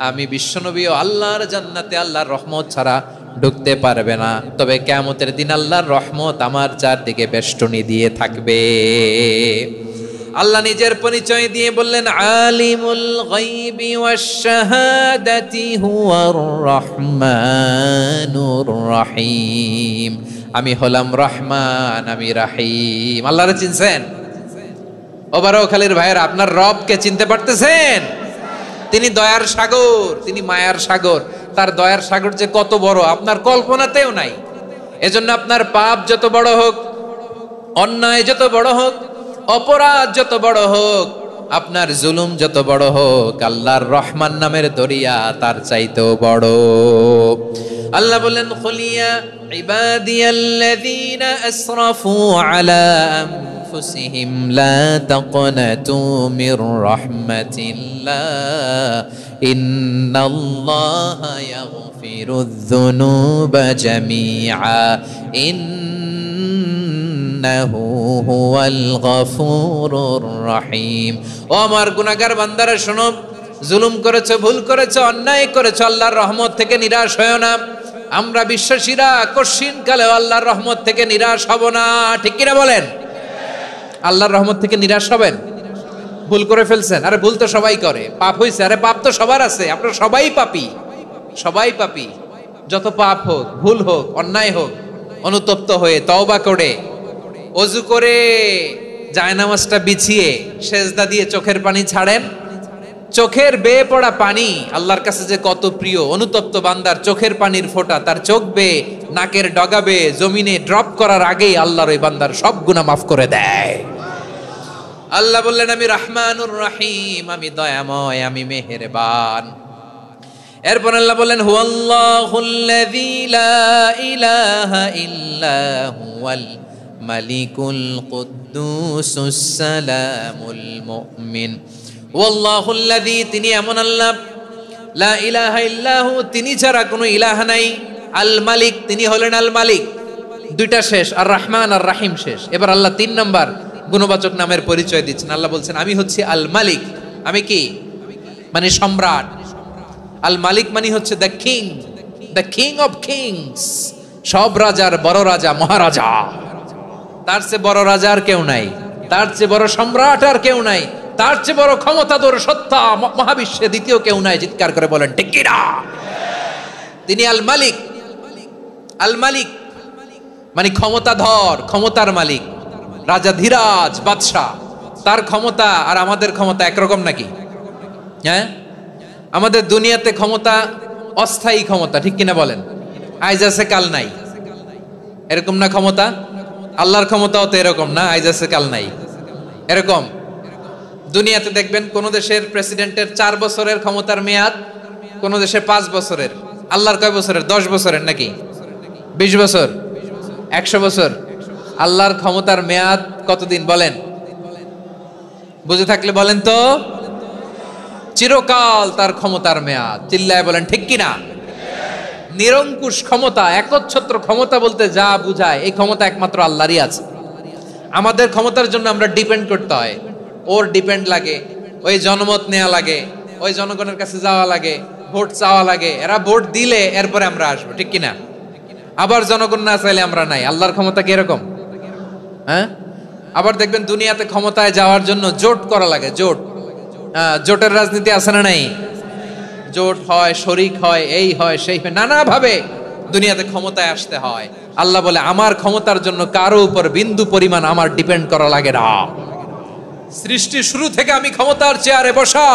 [SPEAKER 1] আমি বিশ্বনবীও আল্লাহর জান্নাতে আল্লাহর রহমত ছাড়া ঢুকতে পারবে না, তবে কিয়ামতের দিন আল্লাহর রহমত আমার চারদিকে বেষ্টনী দিয়ে থাকবে। আল্লাহ নিজের পরিচয় দিয়ে বললেন আলিমুল গায়বি ওয়াশ শাহাদাতি হুয়ার রহমানুর রহিম, আমি হলাম রহমান, আমি রাহিম। আল্লাহরে চিনছেন? ও বারোখালীর ভাইয়েরা আপনার রবকে চিনতে পারতেছেন? তিনি দয়ার সাগর, তিনি মায়ার সাগর। তার দয়ার সাগর যে কত বড় আপনার কল্পনাতেও নাই। এজন্য আপনার পাপ যত বড় হোক, অন্যায় যত বড় হোক, অপরাধ যত বড় হোক, আপনার জুলুম যত বড় হোক, আল্লাহর রহমান নামের দরিয়া তার চাইতেও বড়। আল্লাহ বললেন খুলিয়া ইবাদিয়াল্লাযীনা আসরাফু আলা আনফুসিহিম লা তাকনাতু মির রাহমাতিল্লাহ ইন্নাল্লাহা ইয়াগফিরুয যুনুবা জামিআ ইন্নাহু হুয়াল গফুরুর রহিম। ও আমার গুনাহগার বান্দারা শোনো, জুলুম করেছো, ভুল করেছো, অন্যায় করেছো, আল্লাহর রহমত থেকে নিরাশ হয়ো না। আমরা বিশ্বাসীরা কঠিন কালে আল্লাহর রহমত থেকে নিরাশ হব না, ঠিক কিনা বলেন? আল্লাহর রহমত থেকে নিরাশ হবেন? ভুল করে ফেলছেন, আরে ভুল তো সবাই করে, পাপ হয়েছে, আরে পাপ তো সবার আছে, আপনারা সবাই পাপী, সবাই পাপী। যত পাপ হোক, ভুল হোক, অন্যায় হোক, অনুতপ্ত হয়ে তওবা করে ওযু করে জায়নামাজটা বিছিয়ে সেজদা দিয়ে চোখের পানি ছাড়েন। চোখের বেয়ে পড়া পানি আল্লাহর কাছে যে কত প্রিয়। অনুতপ্ত বান্দার চোখের পানির ফোঁটা তার চোখ বেয়ে, নাকের ডগা বেয়ে জমিনে ড্রপ করার আগেই আল্লাহর ওই বান্দার সব গুনাহ মাফ করে দেয়। আল্লাহ বললেন আমি রহমানুর রহিম, আমি দয়াময়, আমি মেহেরবান। এরপর আল্লাহ বললেন হুয়াল্লাহুল্লাযী লা ইলাহা ইল্লা হুয়াল মালিকুল কুদ্দুসুস সালামুল মুমিন। ওয়াল্লাহুল্লাযী, তিনি এমন আল্লাহ, লা ইলাহা ইল্লাহু, তিনি ছাড়া কোনো ইলাহ নাই। আল মালিক, তিনি হলেন আল মালিক। দুইটা শেষ, আর রহমান আর রাহিম শেষ। এবার আল্লাহ 3 নম্বর গুণবাচক নামের পরিচয় দিচ্ছেন। আল্লাহ বলছেন, আমি হচ্ছি আল মালিক। আমি কি? মানে সম্রাট। আল মালিক মানে হচ্ছে the king, the king of kings. সব রাজার বড় রাজা, মহারাজা। তার চেয়ে বড় রাজা আর কেউ নাই, তার চেয়ে বড় সম্রাট আর কেউ নাই, তার চেয়ে বড় ক্ষমতাধর সত্তা মহাবিশ্বে দ্বিতীয় কেউ নাই। চিৎকার করে বলেন ঠিক কি না? তিনি আল মালিক। আল মালিক মানে ক্ষমতাধর, ক্ষমতার মালিক, রাজা ধীরাজ বাদশাহ। তার ক্ষমতা আর আমাদের ক্ষমতা একরকম নাকি? হ্যাঁ, আমাদের দুনিয়াতে ক্ষমতা অস্থায়ী ক্ষমতা, ঠিক কিনা বলেন? আইজ আছে কাল নাই, এরকম না ক্ষমতা? আল্লাহর ক্ষমতাও তো এরকম না, আইজ আছে কাল নাই এরকম। দুনিয়াতে দেখবেন কোন দেশের প্রেসিডেন্টের 4 বছরের ক্ষমতার মেয়াদ, কোন দেশে 5 বছরের। আল্লাহর কয় বছরের? 10 বছরের নাকি 20 বছর, 100 বছর। আল্লাহর ক্ষমতার মেয়াদ কতদিন বলেন? বুঝে থাকলে বলেন তো। চিরকাল তার ক্ষমতার মেয়াদ। চিল্লায় বলেন ঠিক কিনা? নিরঙ্কুশ ক্ষমতা, একচ্ছত্র ক্ষমতা বলতে যা বুঝায়, এই ক্ষমতা একমাত্র আল্লাহরই আছে। আমাদের ক্ষমতার জন্য আমরা ডিপেন্ড করতে হয়, ওর ডিপেন্ড লাগে, ওই জনমত নেওয়া লাগে, ওই জনগণের কাছে যাওয়া লাগে, ভোট চাওয়া লাগে। এরা ভোট দিলে এরপরে আমরা আসবো, ঠিক কিনা? আবার জনগণ না চাইলে আমরা নাই। আল্লাহর ক্ষমতা কি এরকম? হ্যাঁ। আবার দেখবেন দুনিয়াতে ক্ষমতায় যাওয়ার জন্য জোট করা লাগে। জোট, জোটের রাজনীতি আছে না নাই? জোট হয়, শরিক হয়, এই হয় সেই হয়, নানাভাবে দুনিয়াতে ক্ষমতায় আসতে হয়। আল্লাহ বলে, আমার ক্ষমতার জন্য কারো উপর বিন্দু পরিমাণ আমার ডিপেন্ড করা লাগে না। সৃষ্টির শুরু থেকে আমি ক্ষমতার চেয়ারে বসা,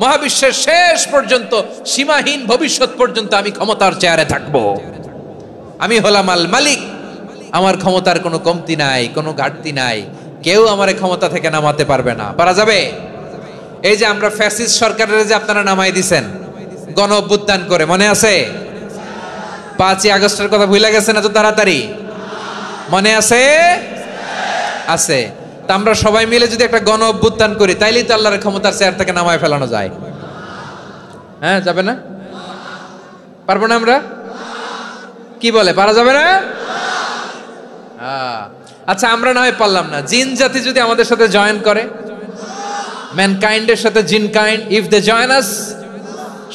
[SPEAKER 1] মহাবিশ্বের শেষ পর্যন্ত, সীমাহীন ভবিষ্যৎ পর্যন্ত আমি ক্ষমতার চেয়ারে থাকবো। আমি হলাম আল মালিক। আমার ক্ষমতার কোনো কমতি নাই, কোনো ঘাটতি নাই। কেউ আমার ক্ষমতা থেকে নামাতে পারবে না। পারা যাবে? এই যে আমরা ফ্যাসিস্ট সরকারের যে আপনারা নামাই দিছেন গণ অভ্যুত্থান করে, মনে আছে? 5ই আগস্টের কথা ভুলে গেছেন এত তাড়াতাড়ি? মনে আছে? আছে। তা আমরা সবাই মিলে যদি একটা গণ অভ্যুত্থান করি, তাইলেই তো আল্লাহর ক্ষমতার চেয়ার থেকে নামায় ফেলানো যায়। হ্যাঁ, যাবে না? পারবো না আমরা? কি বলে, পারা যাবে না? আচ্ছা, আমরা না হয় পারলাম না, জিন জাতি যদি আমাদের সাথে জয়েন করে, ম্যানকাইন্ডের সাথে জিনকাইন্ড, ইফ দে জয়েন আস,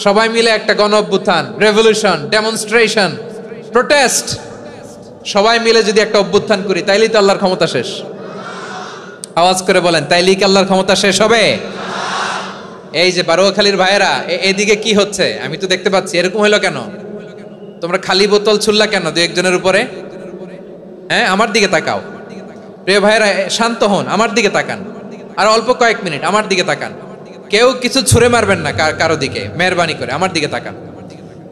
[SPEAKER 1] সবাই মিলে একটা গণ অভ্যুত্থান, রেভলিউশন, ডেমনস্ট্রেশন, প্রোটেস্ট, সবাই মিলে যদি একটা অভ্যুত্থান করি, তাইলেই তো আল্লাহর ক্ষমতা শেষ। আওয়াজ করে বলেন, তাইলেই কি আল্লাহর ক্ষমতা শেষ হবে? এই যে বারোয়াখালীর ভাইয়েরা, এদিকে কি হচ্ছে আমি তো দেখতে পাচ্ছি। এরকম হইলো কেন? তোমরা খালি বোতল ছুড়লা কেন 2-1 জনের উপরে? হ্যাঁ, আমার দিকে তাকাও। প্রিয় ভাইয়েরা, শান্ত হন, আমার দিকে তাকান। আর অল্প কয়েক মিনিট আমার দিকে তাকান। কেউ কিছু ছুঁড়ে মারবেন না কারো দিকে, মেহরবানি করে আমার দিকে তাকান।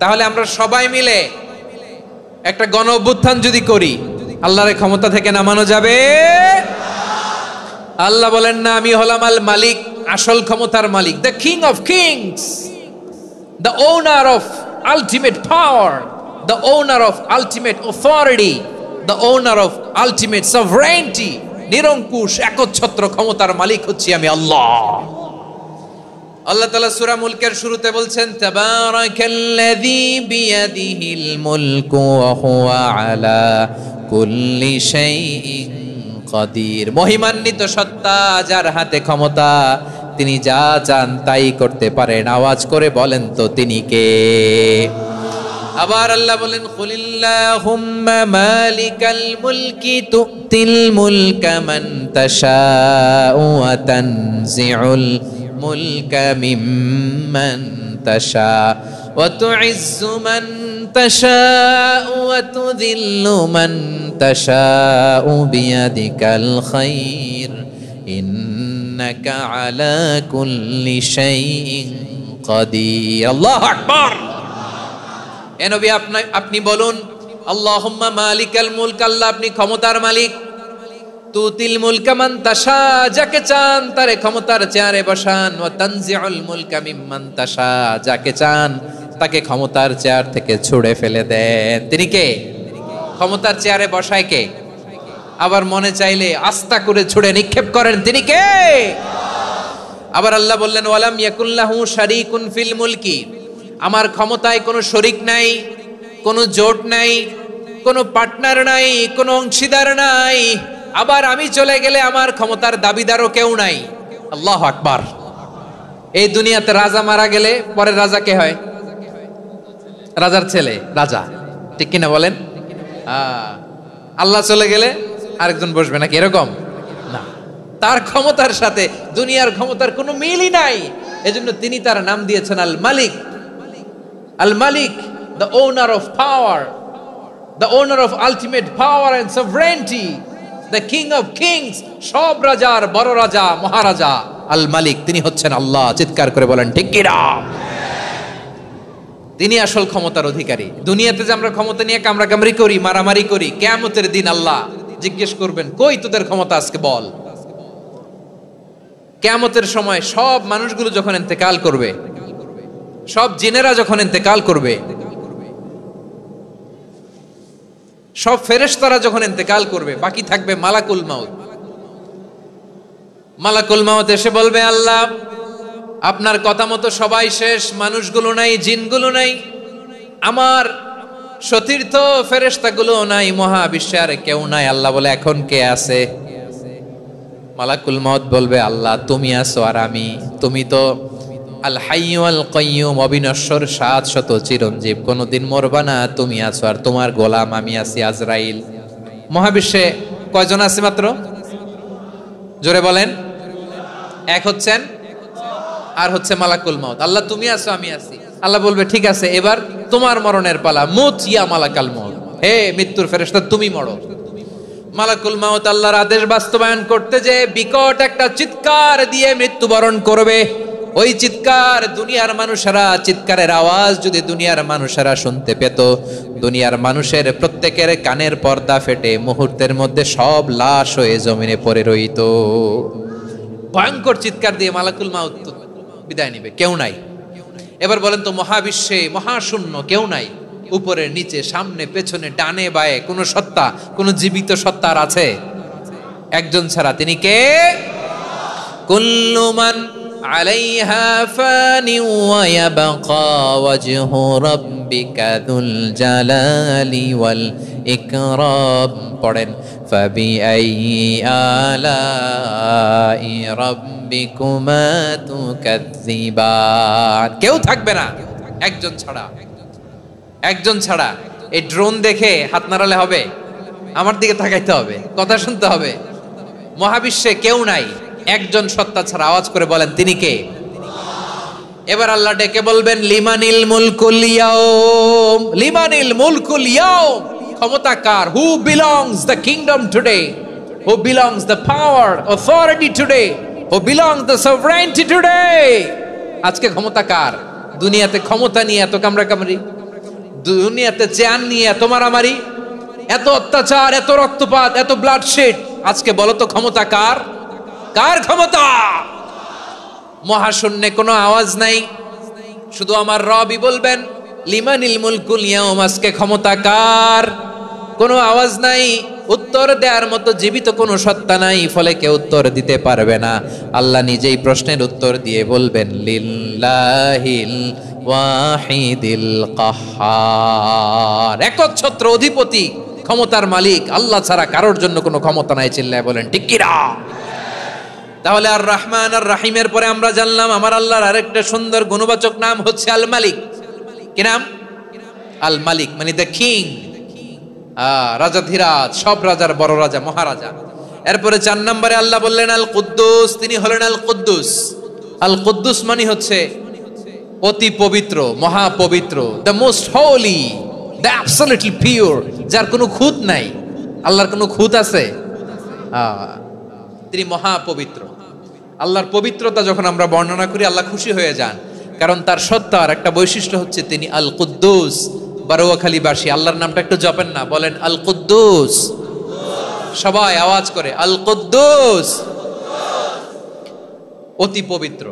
[SPEAKER 1] তাহলে আমরা সবাই মিলে একটা গণ অভ্যুত্থান যদি করি, আল্লাহর ক্ষমতা থেকে নামানো যাবে? আল্লাহ বলেন না, আমি হলাম আল মালিক, আসল ক্ষমতার মালিক, the king of kings, the owner of ultimate power, the owner of ultimate authority, the owner of ultimate sovereignty. নিরঙ্কুশ একচ্ছত্র ক্ষমতার মালিক হচ্ছি আমি আল্লাহ। আল্লাহ তাআলা সূরা মুলকের শুরুতে বলছেন, তাবারাকাল্লাযী বিয়াদিহিল মুলকু ওয়া হুয়া আলা কুল্লি শাইইন কাদির। মহিমান্বিত সত্তা, যার হাতে ক্ষমতা, তিনি যা চান তাই করতে পারেন। আওয়াজ করে বলেন তো তিনি কে? আবার আল্লাহ বলেন, কুলিল্লাহুম্মা মালিকাল মুলকি তুতিল মুলকা মান তাশাউ ওয়া তানজিউল মুলকা মিম্মান তাশা ওয়া তুইজ্জু মান তাশাউ ওয়া তুযিল্লু মান তাশাউ বিয়াদিকাল খায়র ইন্নাকা আলা কুল্লি শাইইন কাদির। আল্লাহু আকবার। এ নবী, আপনি বলুন, আল্লাহুম্মা মালিকাল মুলক, আল্লাহ আপনি ক্ষমতার মালিক। তুতিল মুলকা মান তাশা, যাকে চান তারে ক্ষমতার চেয়ারে বসান। ওয়া তানজিউল মুলকা মিম্মান তাশা, যাকে চান তাকে ক্ষমতার চেয়ার থেকে ছুঁড়ে ফেলে দেন। তিনি কে? ক্ষমতার চেয়ারে বসায় কে? আবার মনে চাইলে আস্থা করে ছুড়ে নিক্ষেপ করেন, তিনি কে? আবার আল্লাহ বললেন ওয়ালাম ইয়াকুল্লাহু শারীকুন ফিল মুলকি, আমার ক্ষমতায় কোনো শরীক নাই, কোনো জোট নাই, কোনো পার্টনার নাই, কোনো অংশীদার নাই। আবার আমি চলে গেলে আমার ক্ষমতার দাবিদারও কেউ নাই। আল্লাহু আকবার। এই দুনিয়াতে রাজা মারা গেলে পরের রাজা কে হয়? রাজার ছেলে রাজা, ঠিক কিনা বলেন? আল্লাহ চলে গেলে আরেকজন বসবে নাকি এরকম না, তার ক্ষমতার সাথে দুনিয়ার ক্ষমতার কোনো মিলই নাই। এজন্য তিনি তার নাম দিয়েছেন আল মালিক। আল মালিক, the owner of power, the owner of ultimate power and sovereignty, the king of kings, সব রাজার বড় রাজা, মহারাজা আল মালিক, তিনি হচ্ছেন আল্লাহ। চিৎকার করে বলেন ঠিক কি না? তিনি আসল ক্ষমতার অধিকারী। দুনিয়াতে যে আমরা ক্ষমতা নিয়ে কামড়াকামড়ি করি, মারামারি করি, কিয়ামতের দিন আল্লাহ জিজ্ঞেস করবেন কই তোদের ক্ষমতা আজকে বল। কিয়ামতের সময় সব মানুষগুলো যখন ইন্তেকাল করবে, সব জিনেরা যখন ইন্তেকাল করবে, সব ফেরেশতারা যখন ইন্তেকাল করবে, বাকি থাকবে মালাকুল মাউত। মালাকুল মাউত এসে বলবে আল্লাহ আপনার কথা মতো সবাই শেষ, মানুষগুলো নাই, জিনগুলো নাই, আমার সতীর্থ ফেরেশতাগুলো নাই, মহাবিশ্বে আর কেউ নাই। আল্লাহ বলে এখন কে আছে? মালাকুল মাউত বলবে আল্লাহ তুমি আছো আর আমি। তুমি তো আল হাইয়্যু আল কাইয়্যুম, অবিনশ্বর, শাশ্বত, চিরঞ্জীব, কোনদিন মরবা না, তুমি আছো আর তোমার গোলাম আমি আছি আজরাইল। মহাবিশ্বে কয়জন আছে মাত্র? জোরে বলেন। এক হচ্ছেন আর হচ্ছে মালাকুল মাউত। আল্লাহ তুমি আছো আমি আছি। আল্লাহ বলবে ঠিক আছে এবার তোমার মরণের পালা, মুত ইয়া মালাকাল মাউত, হে মৃত্যুর ফেরেশতা তুমি মরো। মালাকুল মাউত আল্লাহর আদেশ বাস্তবায়ন করতে যে বিকট একটা চিৎকার দিয়ে মৃত্যুবরণ করবে। ওই চিৎকার দুনিয়ার মানুষেরা, চিৎকারের আওয়াজ যদি দুনিয়ার মানুষেরা শুনতে পেত, দুনিয়ার মানুষের প্রত্যেকের কানের পর্দা ফেটে মুহূর্তের মধ্যে সব লাশ হয়ে জমিনে পড়ে রইত। ভয়ঙ্কর চিৎকার দিয়ে মালাকুল মাউত বিদায় নিবে, কেউ নাই। এবার বলেন তো মহাবিশ্বে মহাশূন্য, কেউ নাই, উপরে নিচে সামনে পেছনে ডানে বায়ে কোন সত্তা, কোন জীবিত সত্তার আছে? একজন ছাড়া, তিনি কে? কুল্লু মান আলাইহা ফানি ওয়া ইয়াবকা ওয়াজহু রাব্বিকা যুল জালালি ওয়াল ইকরাম। পড়েন ফাবিআইয়ি আলাই রাব্বিকুমা তুকাজ্জিবান। কেউ থাকবে না একজন ছাড়া, একজন ছাড়া। এই ড্রোন দেখে হাত নাড়ালে হবে? আমার দিকে তাকাইতে হবে, কথা শুনতে হবে। মহাবিশ্বে কেউ নাই একজন সত্তা ছাড়া। আওয়াজ করে বলেন তিনি কে? এবার আল্লাহ ডেকে বলবেন লিমানিল মুলকুল ইয়াউম, লিমানিল মুলকুল ইয়াউম, ক্ষমতা কার? Who belongs the kingdom today, who belongs the power authority today, who belongs the sovereignty today. আজকে ক্ষমতা কার? দুনিয়াতে ক্ষমতা নিয়ে এত কামড়াকামড়ি, দুনিয়াতে চেয়ার নিয়ে এত মারামারি, এত অত্যাচার, এত রক্তপাত, এত ব্লাডশেড, আজকে বলো তো ক্ষমতা কার? কার ক্ষমতা? মহাশূন্যে কোনো আওয়াজ নাই, শুধু আমার রবই বলবেন লিমানিল মুলকুল ইয়াউম, আজকে ক্ষমতা কার? কোনো আওয়াজ নাই, উত্তর দেওয়ার মতো জীবিত কোনো সত্তা নাই, ফলে কেউ উত্তর দিতে পারবে না। আল্লাহ নিজেই প্রশ্নের উত্তর দিয়ে বলবেন লিল্লাহিল ওয়াহিদিল কাহ্হার, একচ্ছত্র অধিপতি, ক্ষমতার মালিক আল্লাহ ছাড়া কারোর জন্য কোনো ক্ষমতা নাই। চিল্লায় বলেন ঠিক কি না? তাহলে আর রহমান আর রাহিমের পরে আমরা জানলাম আমার আল্লাহর আরেকটা সুন্দর গুণবাচক নাম হচ্ছে আল মালিক। কি নাম? আল মালিক, মানে দ্য কিং, রাজাধিরাজ, সব রাজার বড় রাজা, মহারাজা। এরপরে 4 নম্বরে আল্লাহ বললেন আল কুদ্দুস, তিনি হলেন আল কুদ্দুস। আল কুদ্দুস মানে হচ্ছে অতি পবিত্র, মহাপবিত্র, the most holy, the absolutely pure, যার কোনো খুঁত নাই। আল্লাহর কোনো খুঁত আছে? তিনি মহাপবিত্র। আল্লাহর পবিত্রতা যখন আমরা বর্ণনা করি আল্লাহ খুশি হয়ে যান, কারণ তার সত্তার একটা বৈশিষ্ট্য হচ্ছে তিনি আল কুদ্দুস। বারোয়াখালীবাসী আল্লাহর নামটা একটু জপেন না, বলেন আল কুদ্দুস, সবাই আওয়াজ করে আল কুদ্দুস। অতি পবিত্র,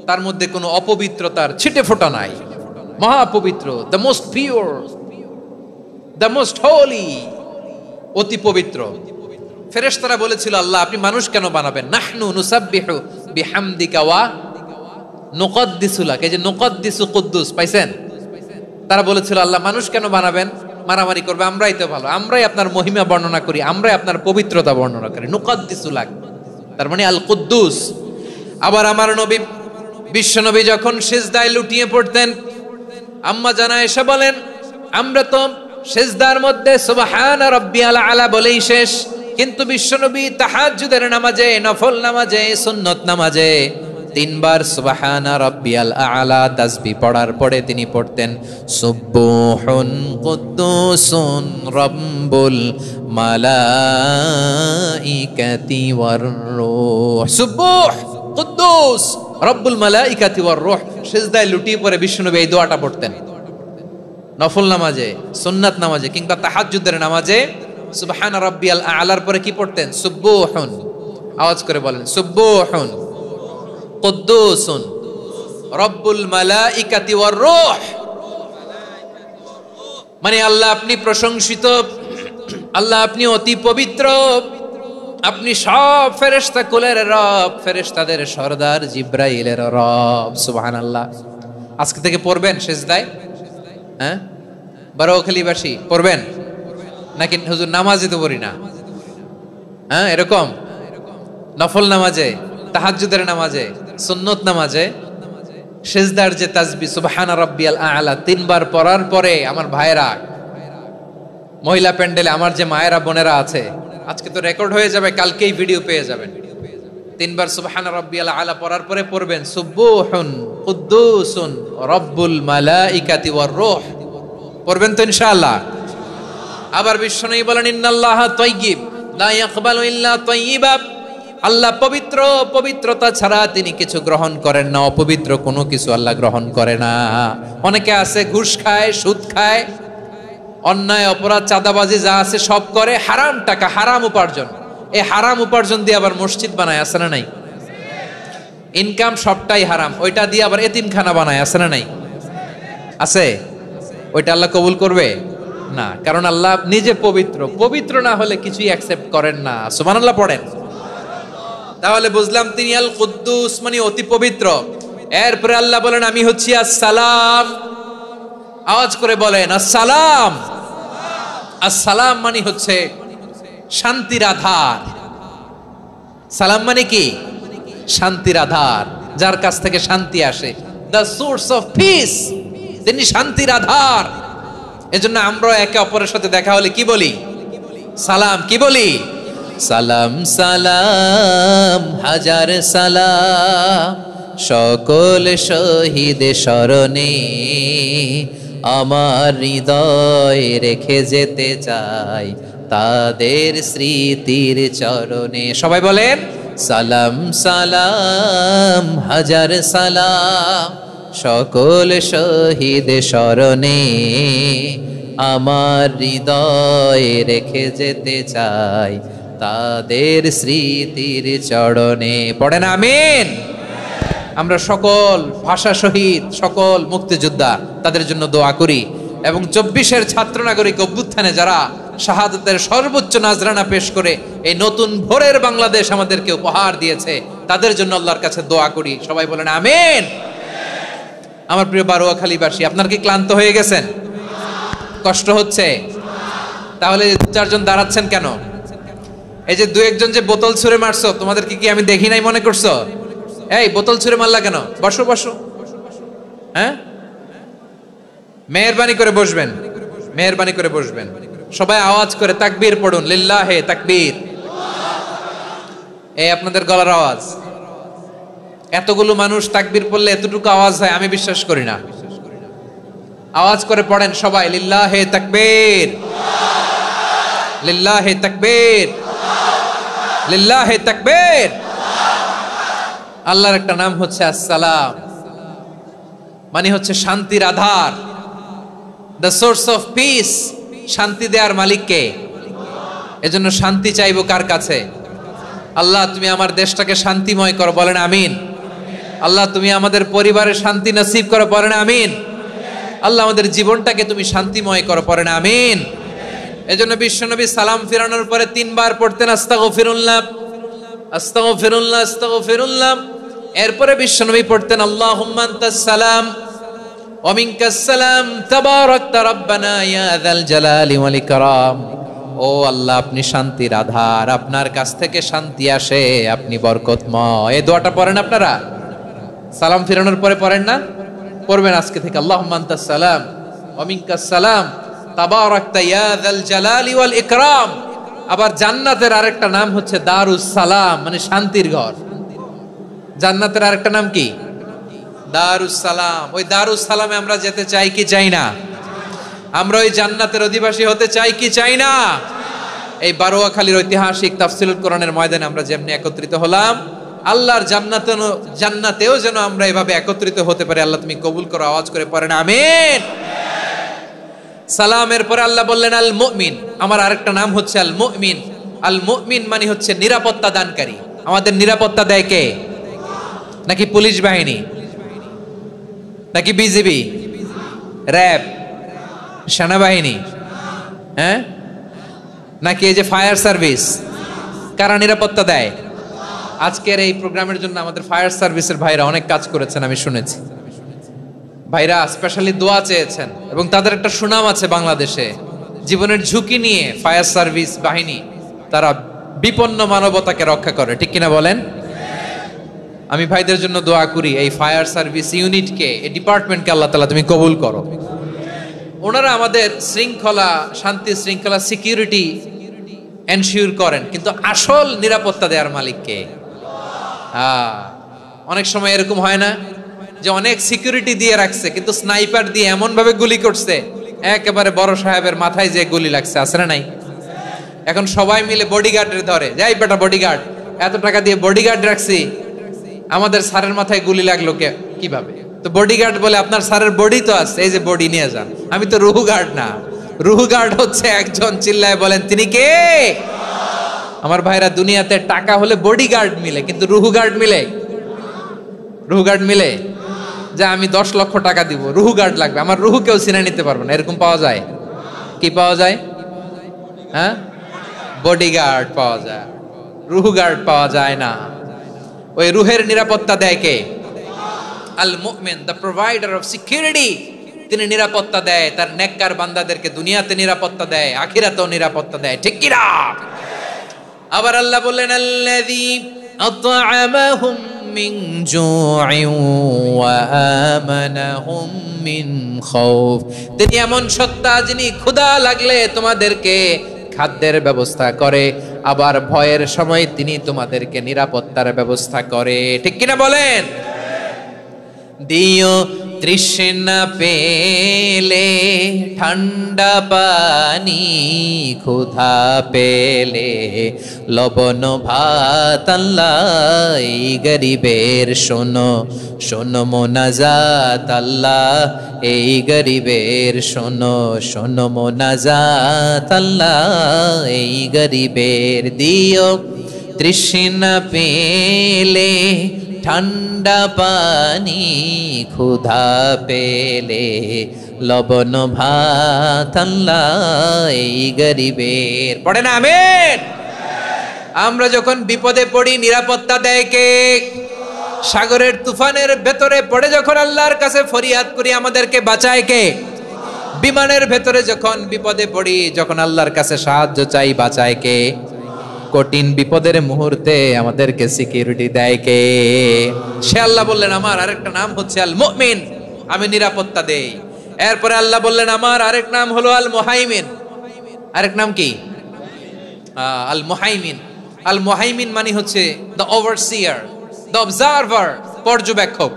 [SPEAKER 1] তার মধ্যে কোনো অপবিত্রতার ছিটে ফোঁটা নাই, মহাপবিত্র, the most pure, the most holy, অতি পবিত্র। ফেরেশতারা বলেছিল আল্লাহ আপনি মানুষ কেন বানাবেন? নাহনু নুসাব্বিহু বিহামদিকা ওয়া নুকদ্দিসু লাক। এই যে নুকদ্দিসু কুদ্দুস পাইছেন? তারা বলেছিল আল্লাহ মানুষ কেন বানাবেন, মারামারি করবে, আমরাই তো ভালো, আমরাই আপনার মহিমা বর্ণনা করি, আমরাই আপনার পবিত্রতা বর্ণনা করি। নুকদ্দিসু লাক তার মানে আল কুদ্দুস। আবার আমার নবী বিশ্ব নবী যখন সিজদায় লুটিয়ে পড়তেন, আম্মা জানা এসে বলেন আমরা তো সিজদার মধ্যে সুবহানা রাব্বিয়াল আলা বলেই শেষ, কিন্তু বিশ্বনবী তাহাজ্জুদের নামাজে, নফল নামাজে, সুন্নত নামাজে তিনবার সুবহানা রাব্বিয়াল আলা তাসবিহ পড়ার পরে তিনি পড়তেন সুবহুন কুদ্দুসুন রাব্বুল মালাইকাতি ওয়ার রূহ। সুবহ কুদ্দুস রব্বুল মালাইকাতি ওয়ার রূহ। সিজদায় লুটিয়ে পড়ে বিশ্বনবী এই দোয়াটা পড়তেন। নফল নামাজে, সুন্নাত নামাজে কিংবা তাহাজ্জুদের নামাজে সুবহান রাব্বিয়াল আলার পরে কি পড়তেন? সুবহুন। আওয়াজ করে বলেন সুবহুন কুদ্দুসুন রব্বুল মালাইকাতি ওয়ার রূহ। মানে আল্লাহ আপনি প্রশংসিত, আল্লাহ আপনি অতি পবিত্র, আপনি সব ফেরেশতা কুলের রব, ফেরেশতাদের সরদার জিব্রাইলের রব। সুবহানাল্লাহ। আজকে থেকে পড়বেন সিজদায়? হ্যাঁ, বারোখালীবাসী পড়বেন নাকি হুজুর নামাজে তো পড়ি না? হ্যাঁ, এরকম নফল নামাজে, তাহাজ্জুদের নামাজে, সুন্নত নামাজে সিজদার যে তাসবিহ সুবহানা রাব্বিয়াল আলা তিনবার পড়ার পরে আমার ভাইরা, মহিলা প্যান্ডেলে আমার যে মায়েরা বোনেরা আছে, আজকে তো রেকর্ড হয়ে যাবে, কালকেই ভিডিও পেয়ে যাবেন। তিনবার সুবহানা রাব্বিয়াল আলা পড়ার পরে পড়বেন সুবহুন কুদ্দুসুন রব্বুল মালাইকাতি ওয়ার রূহ। পড়বেন তো ইনশাআল্লাহ? আবার বিশ্বনবী বলেন ইন্নাল্লাহা তাইয়্যিব লা ইয়াকবালু ইল্লা তাইয়্যিবা। আল্লাহ পবিত্র, পবিত্রতা ছাড়া তিনি কিছু গ্রহণ করেন না, অপবিত্র কোনো কিছু আল্লাহ গ্রহণ করে না। অনেকে আছে ঘুষ খায়, সুদ খায়, অন্যায় অপরাধ চাঁদাবাজি যা আছে সব করে, হারাম টাকা, হারাম উপার্জন। এই হারাম উপার্জন দিয়ে আবার মসজিদ বানায়, আছে না নাই? ইনকাম সবটাই হারাম, ওইটা দিয়ে আবার এতিমখানা বানায়, আছে না নাই? আছে। ওইটা আল্লাহ কবুল করবে না, কারণ আল্লাহ নিজে পবিত্র, পবিত্র না হলে কিছুই অ্যাকসেপ্ট করেন না। সুবহানাল্লাহ পড়েন। তাহলে বুঝলাম তিনি আল কুদ্দুস মানে অতি পবিত্র। এরপরে আল্লাহ বলেন আমি হচ্ছি আসসালাম। আওয়াজ করে বলেন আসসালাম। আসসালাম মানে হচ্ছে শান্তির আধার। সালাম মানে কি? শান্তির আধার, যার কাছ থেকে শান্তি আসে। দ্য সোর্স অফ পিস, তিনি শান্তির আধার। এজন্য আমরা একে অপরের সাথে দেখা হলে কি বলি? সালাম। কি বলি? সালাম সালাম হাজার সালাম সকল শহীদ স্মরণে আমার হৃদয় রেখে যেতে চাই তাদের স্মৃতির চরণে। সবাই বলেন সালাম সালাম হাজার সালাম সকল শহীদ স্মরণে আমার হৃদয় রেখে যেতে চাই তাদের স্মৃতির চরণে। পড়েন আমিন। আমরা সকল ভাষা শহীদ, সকল মুক্তিযোদ্ধা তাদের জন্য দোয়া করি, এবং 24-এর ছাত্র নাগরিক অভ্যুত্থানে যারা শাহাদাতের সর্বোচ্চ নাজরানা পেশ করে এই নতুন ভোরের বাংলাদেশ আমাদেরকে উপহার দিয়েছে, তাদের জন্য আল্লাহর কাছে দোয়া করি। সবাই বলেন আমিন। আমার প্রিয় বারোয়াখালীবাসী, আপনার কি ক্লান্ত হয়ে গেছেন? কষ্ট হচ্ছে? তাহলে 2-4 জন দাঁড়াচ্ছেন কেন? এই যে 2-1 জন যে বোতল ছুঁড়ে মারছো, তোমাদের কি আমি দেখি নাই মনে করছো? এই বোতল ছুঁড়ে মারলা কেন? বসো বসো। হ্যাঁ, মেহেরবানি করে বসবেন, মেহেরবানি করে বসবেন। সবাই আওয়াজ করে তাকবীর পড়ুন, লিল্লাহে তাকবীর। এই আপনাদের গলার আওয়াজ। এতগুলো মানুষ তাকবীর পড়লে এতটুকু আওয়াজ হয় আমি বিশ্বাস করি না। আওয়াজ করে পড়েন সবাই, লিল্লাহে তাকবীর, লিল্লাহে তাকবীর, লিল্লাহে তাকবীর। আল্লাহর একটা নাম হচ্ছে আসসালাম, মানে হচ্ছে শান্তির আধার, দ্য সোর্স অফ পিস। শান্তি দেওয়ার মালিক কে? এজন্য শান্তি চাইবো কার কাছে? আল্লাহ তুমি আমার দেশটাকে শান্তিময় করো, বলেন আমিন। আল্লাহ তুমি আমাদের পরিবারে শান্তি নসিব করো, বলেন আমিন। আল্লাহ আমাদের জীবনটাকে তুমি শান্তিময় করো, পড়েন আমিন। এজন্য বিশ্বনবী সালাম ফিরানোর পরে 3 বার পড়তেন আস্তাগফিরুল্লাহ আস্তাগফিরুল্লাহ আস্তাগফিরুল্লাহ। এরপরে বিশ্বনবী পড়তেন আল্লাহুম্মা আনতাস সালাম ওয়া মিনকাস সালাম তাবারাকতা রাব্বানা ইয়া যাল জালালি ওয়াল ইকরাম। ও আল্লাহ, আপনি শান্তির আধার, আপনার কাছ থেকে শান্তি আসে, আপনি বরকতময়। এই দোয়াটা পড়েন আপনারা? সালাম ফিরানোর পরে পড়েন না? পড়বেন আজকে থেকে। আল্লাহুম্মা আনতাস সালাম ওয়া মিনকাস সালাম তাবারাকতা ইয়া যাল জালালি ওয়াল ইকরাম। আবার জান্নাতের আরেকটা নাম হচ্ছে দারুস সালাম, মানে শান্তির ঘর। জান্নাতের আরেকটা নাম কি? দারুস সালাম। ওই দারুস সালামে আমরা যেতে চাই কি চাই না? আমরা ওই জান্নাতের অধিবাসী হতে চাই কি চাই না? এই বারোয়াখালীর ঐতিহাসিক তাফসীরুল কোরআনের ময়দানে আমরা যেমনি একত্রিত হলাম, আল্লাহর জান্নাতেও যেন আমরা এভাবে একত্রিত হতে পারি। আল্লাহ তুমি কবুল করো। আওয়াজ করে পড়েন আমিন। সালামের পরে আল্লাহ বললেন আল মুমিন। আমার আরেকটা নাম হচ্ছে আল মুমিন। আল মুমিন মানে হচ্ছে নিরাপত্তা দানকারী। আমাদের নিরাপত্তা দেয় কে? নাকি পুলিশ বাহিনী, নাকি বিজিবি, র্যাব, সেনাবাহিনী, হ্যাঁ, নাকি এই যে ফায়ার সার্ভিস? কারা নিরাপত্তা দেয়? আজকের এই প্রোগ্রামের জন্য আমাদের ফায়ার সার্ভিসের ভাইরা অনেক কাজ করেছেন, আমি শুনেছি। ভাইরা স্পেশালি দোয়া চেয়েছেন এবং তাদের একটা সুনাম আছে বাংলাদেশে। জীবনের ঝুঁকি নিয়ে ফায়ার সার্ভিস বাহিনী তারা বিপন্ন মানবতাকে রক্ষা করে, ঠিক কিনা বলেন? আমি ভাইদের জন্য দোয়া করি, এই ফায়ার সার্ভিস ইউনিটকে, এই ডিপার্টমেন্টকে আল্লাহ তাআলা তুমি কবুল করো। ওনারা আমাদের শৃঙ্খলা, শান্তি শৃঙ্খলা, সিকিউরিটি এনশিওর করেন, কিন্তু আসল নিরাপত্তা দেওয়ার মালিক কে? অনেক সময় এরকম হয় না যে অনেক সিকিউরিটি দিয়ে রাখছে, কিন্তু স্নাইপার দিয়ে এমন ভাবে গুলি করছে একেবারে বড় সাহেবের মাথায় যে গুলি লাগছে, আছে না নাই? এখন সবাই মিলে বডিগার্ডের ধরে, যাই বেটা বডিগার্ড, এত টাকা দিয়ে বডিগার্ড রাখছি, আমাদের স্যারের মাথায় গুলি লাগলো কিভাবে? তো বডিগার্ড বলে আপনার স্যারের বডি তো আছে, এই যে বডি নিয়ে যান। আমি তো রুহু গার্ড না। রুহু গার্ড হচ্ছে একজন, চিল্লায় বলেন তিনি কে? আমার ভাইরা, দুনিয়াতে টাকা হলে বডিগার্ড মিলে, কিন্তু রুহু গার্ড মিলে? রুহু গার্ড মিলে? যে আমি 10 লক্ষ টাকা দিব, রুহু গার্ড লাগবে, আমার রুহু কেউ চিনে নিতে পারবে না, এরকম পাওয়া যায়? কি পাওয়া যায়? হ্যাঁ, বডিগার্ড পাওয়া যায়, রুহু গার্ড পাওয়া যায় না। ওই রুহের নিরাপত্তা দেয় কে? আল মুমিন, দ্য প্রোভাইডার অফ সিকিউরিটি। তিনি নিরাপত্তা দেয় তার নেককার বান্দাদেরকে, দুনিয়াতে নিরাপত্তা দেয়, আখিরাতেও নিরাপত্তা দেয়, ঠিক কি না? আবার আল্লাহ বললেন আল্লাযী আত'আমাহুম মিন জু'ইন ওয়া আমানাহুম মিন খাউফ। তিনি এমন সত্তা যিনি ক্ষুধা লাগলে তোমাদেরকে খাদ্যের ব্যবস্থা করে, আবার ভয়ের সময় তিনি তোমাদেরকে নিরাপত্তার ব্যবস্থা করে, ঠিক কিনা বলেন? দিও তৃষ্ণা পেলে ঠান্ডা পানি, ক্ষুধা পেলে লবণ ভাত, আল্লাহ এই গরিবের শোনো শোনো মোনাজাত, আল্লাহ এই গরিবের শোনো শোনো মোনাজাত, আল্লাহ এই গরিবের। দিও তৃষ্ণা পেলে ঠান্ডা পানি, ক্ষুধা পেলে লবণ ভাত, আল্লাহ এই গরিবের। পড়ে না আমিন? আমরা যখন বিপদে পড়ি নিরাপত্তা দেয় কে? সাগরের তুফানের ভেতরে পড়ে যখন আল্লাহর কাছে ফরিয়াদ করি আমাদেরকে বাঁচায় কে? বিমানের ভেতরে যখন বিপদে পড়ি, যখন আল্লাহর কাছে সাহায্য চাই, বাঁচায় কে? কঠিন বিপদের মুহূর্তে আমাদেরকে সিকিউরিটি দেয় কে? সে আল্লাহ বললেন আমার আরেকটা নাম হচ্ছে আল মুমিন, আমি নিরাপত্তা দেই। এরপরে আল্লাহ বললেন আমার আরেক নাম হলো আল মুহাইমিন। আরেক নাম কি? আল মুহাইমিন। আল মুহাইমিন মানে হচ্ছে দ্য ওভারসিয়ার, দ্য অবজারভার, পর্যবেক্ষক,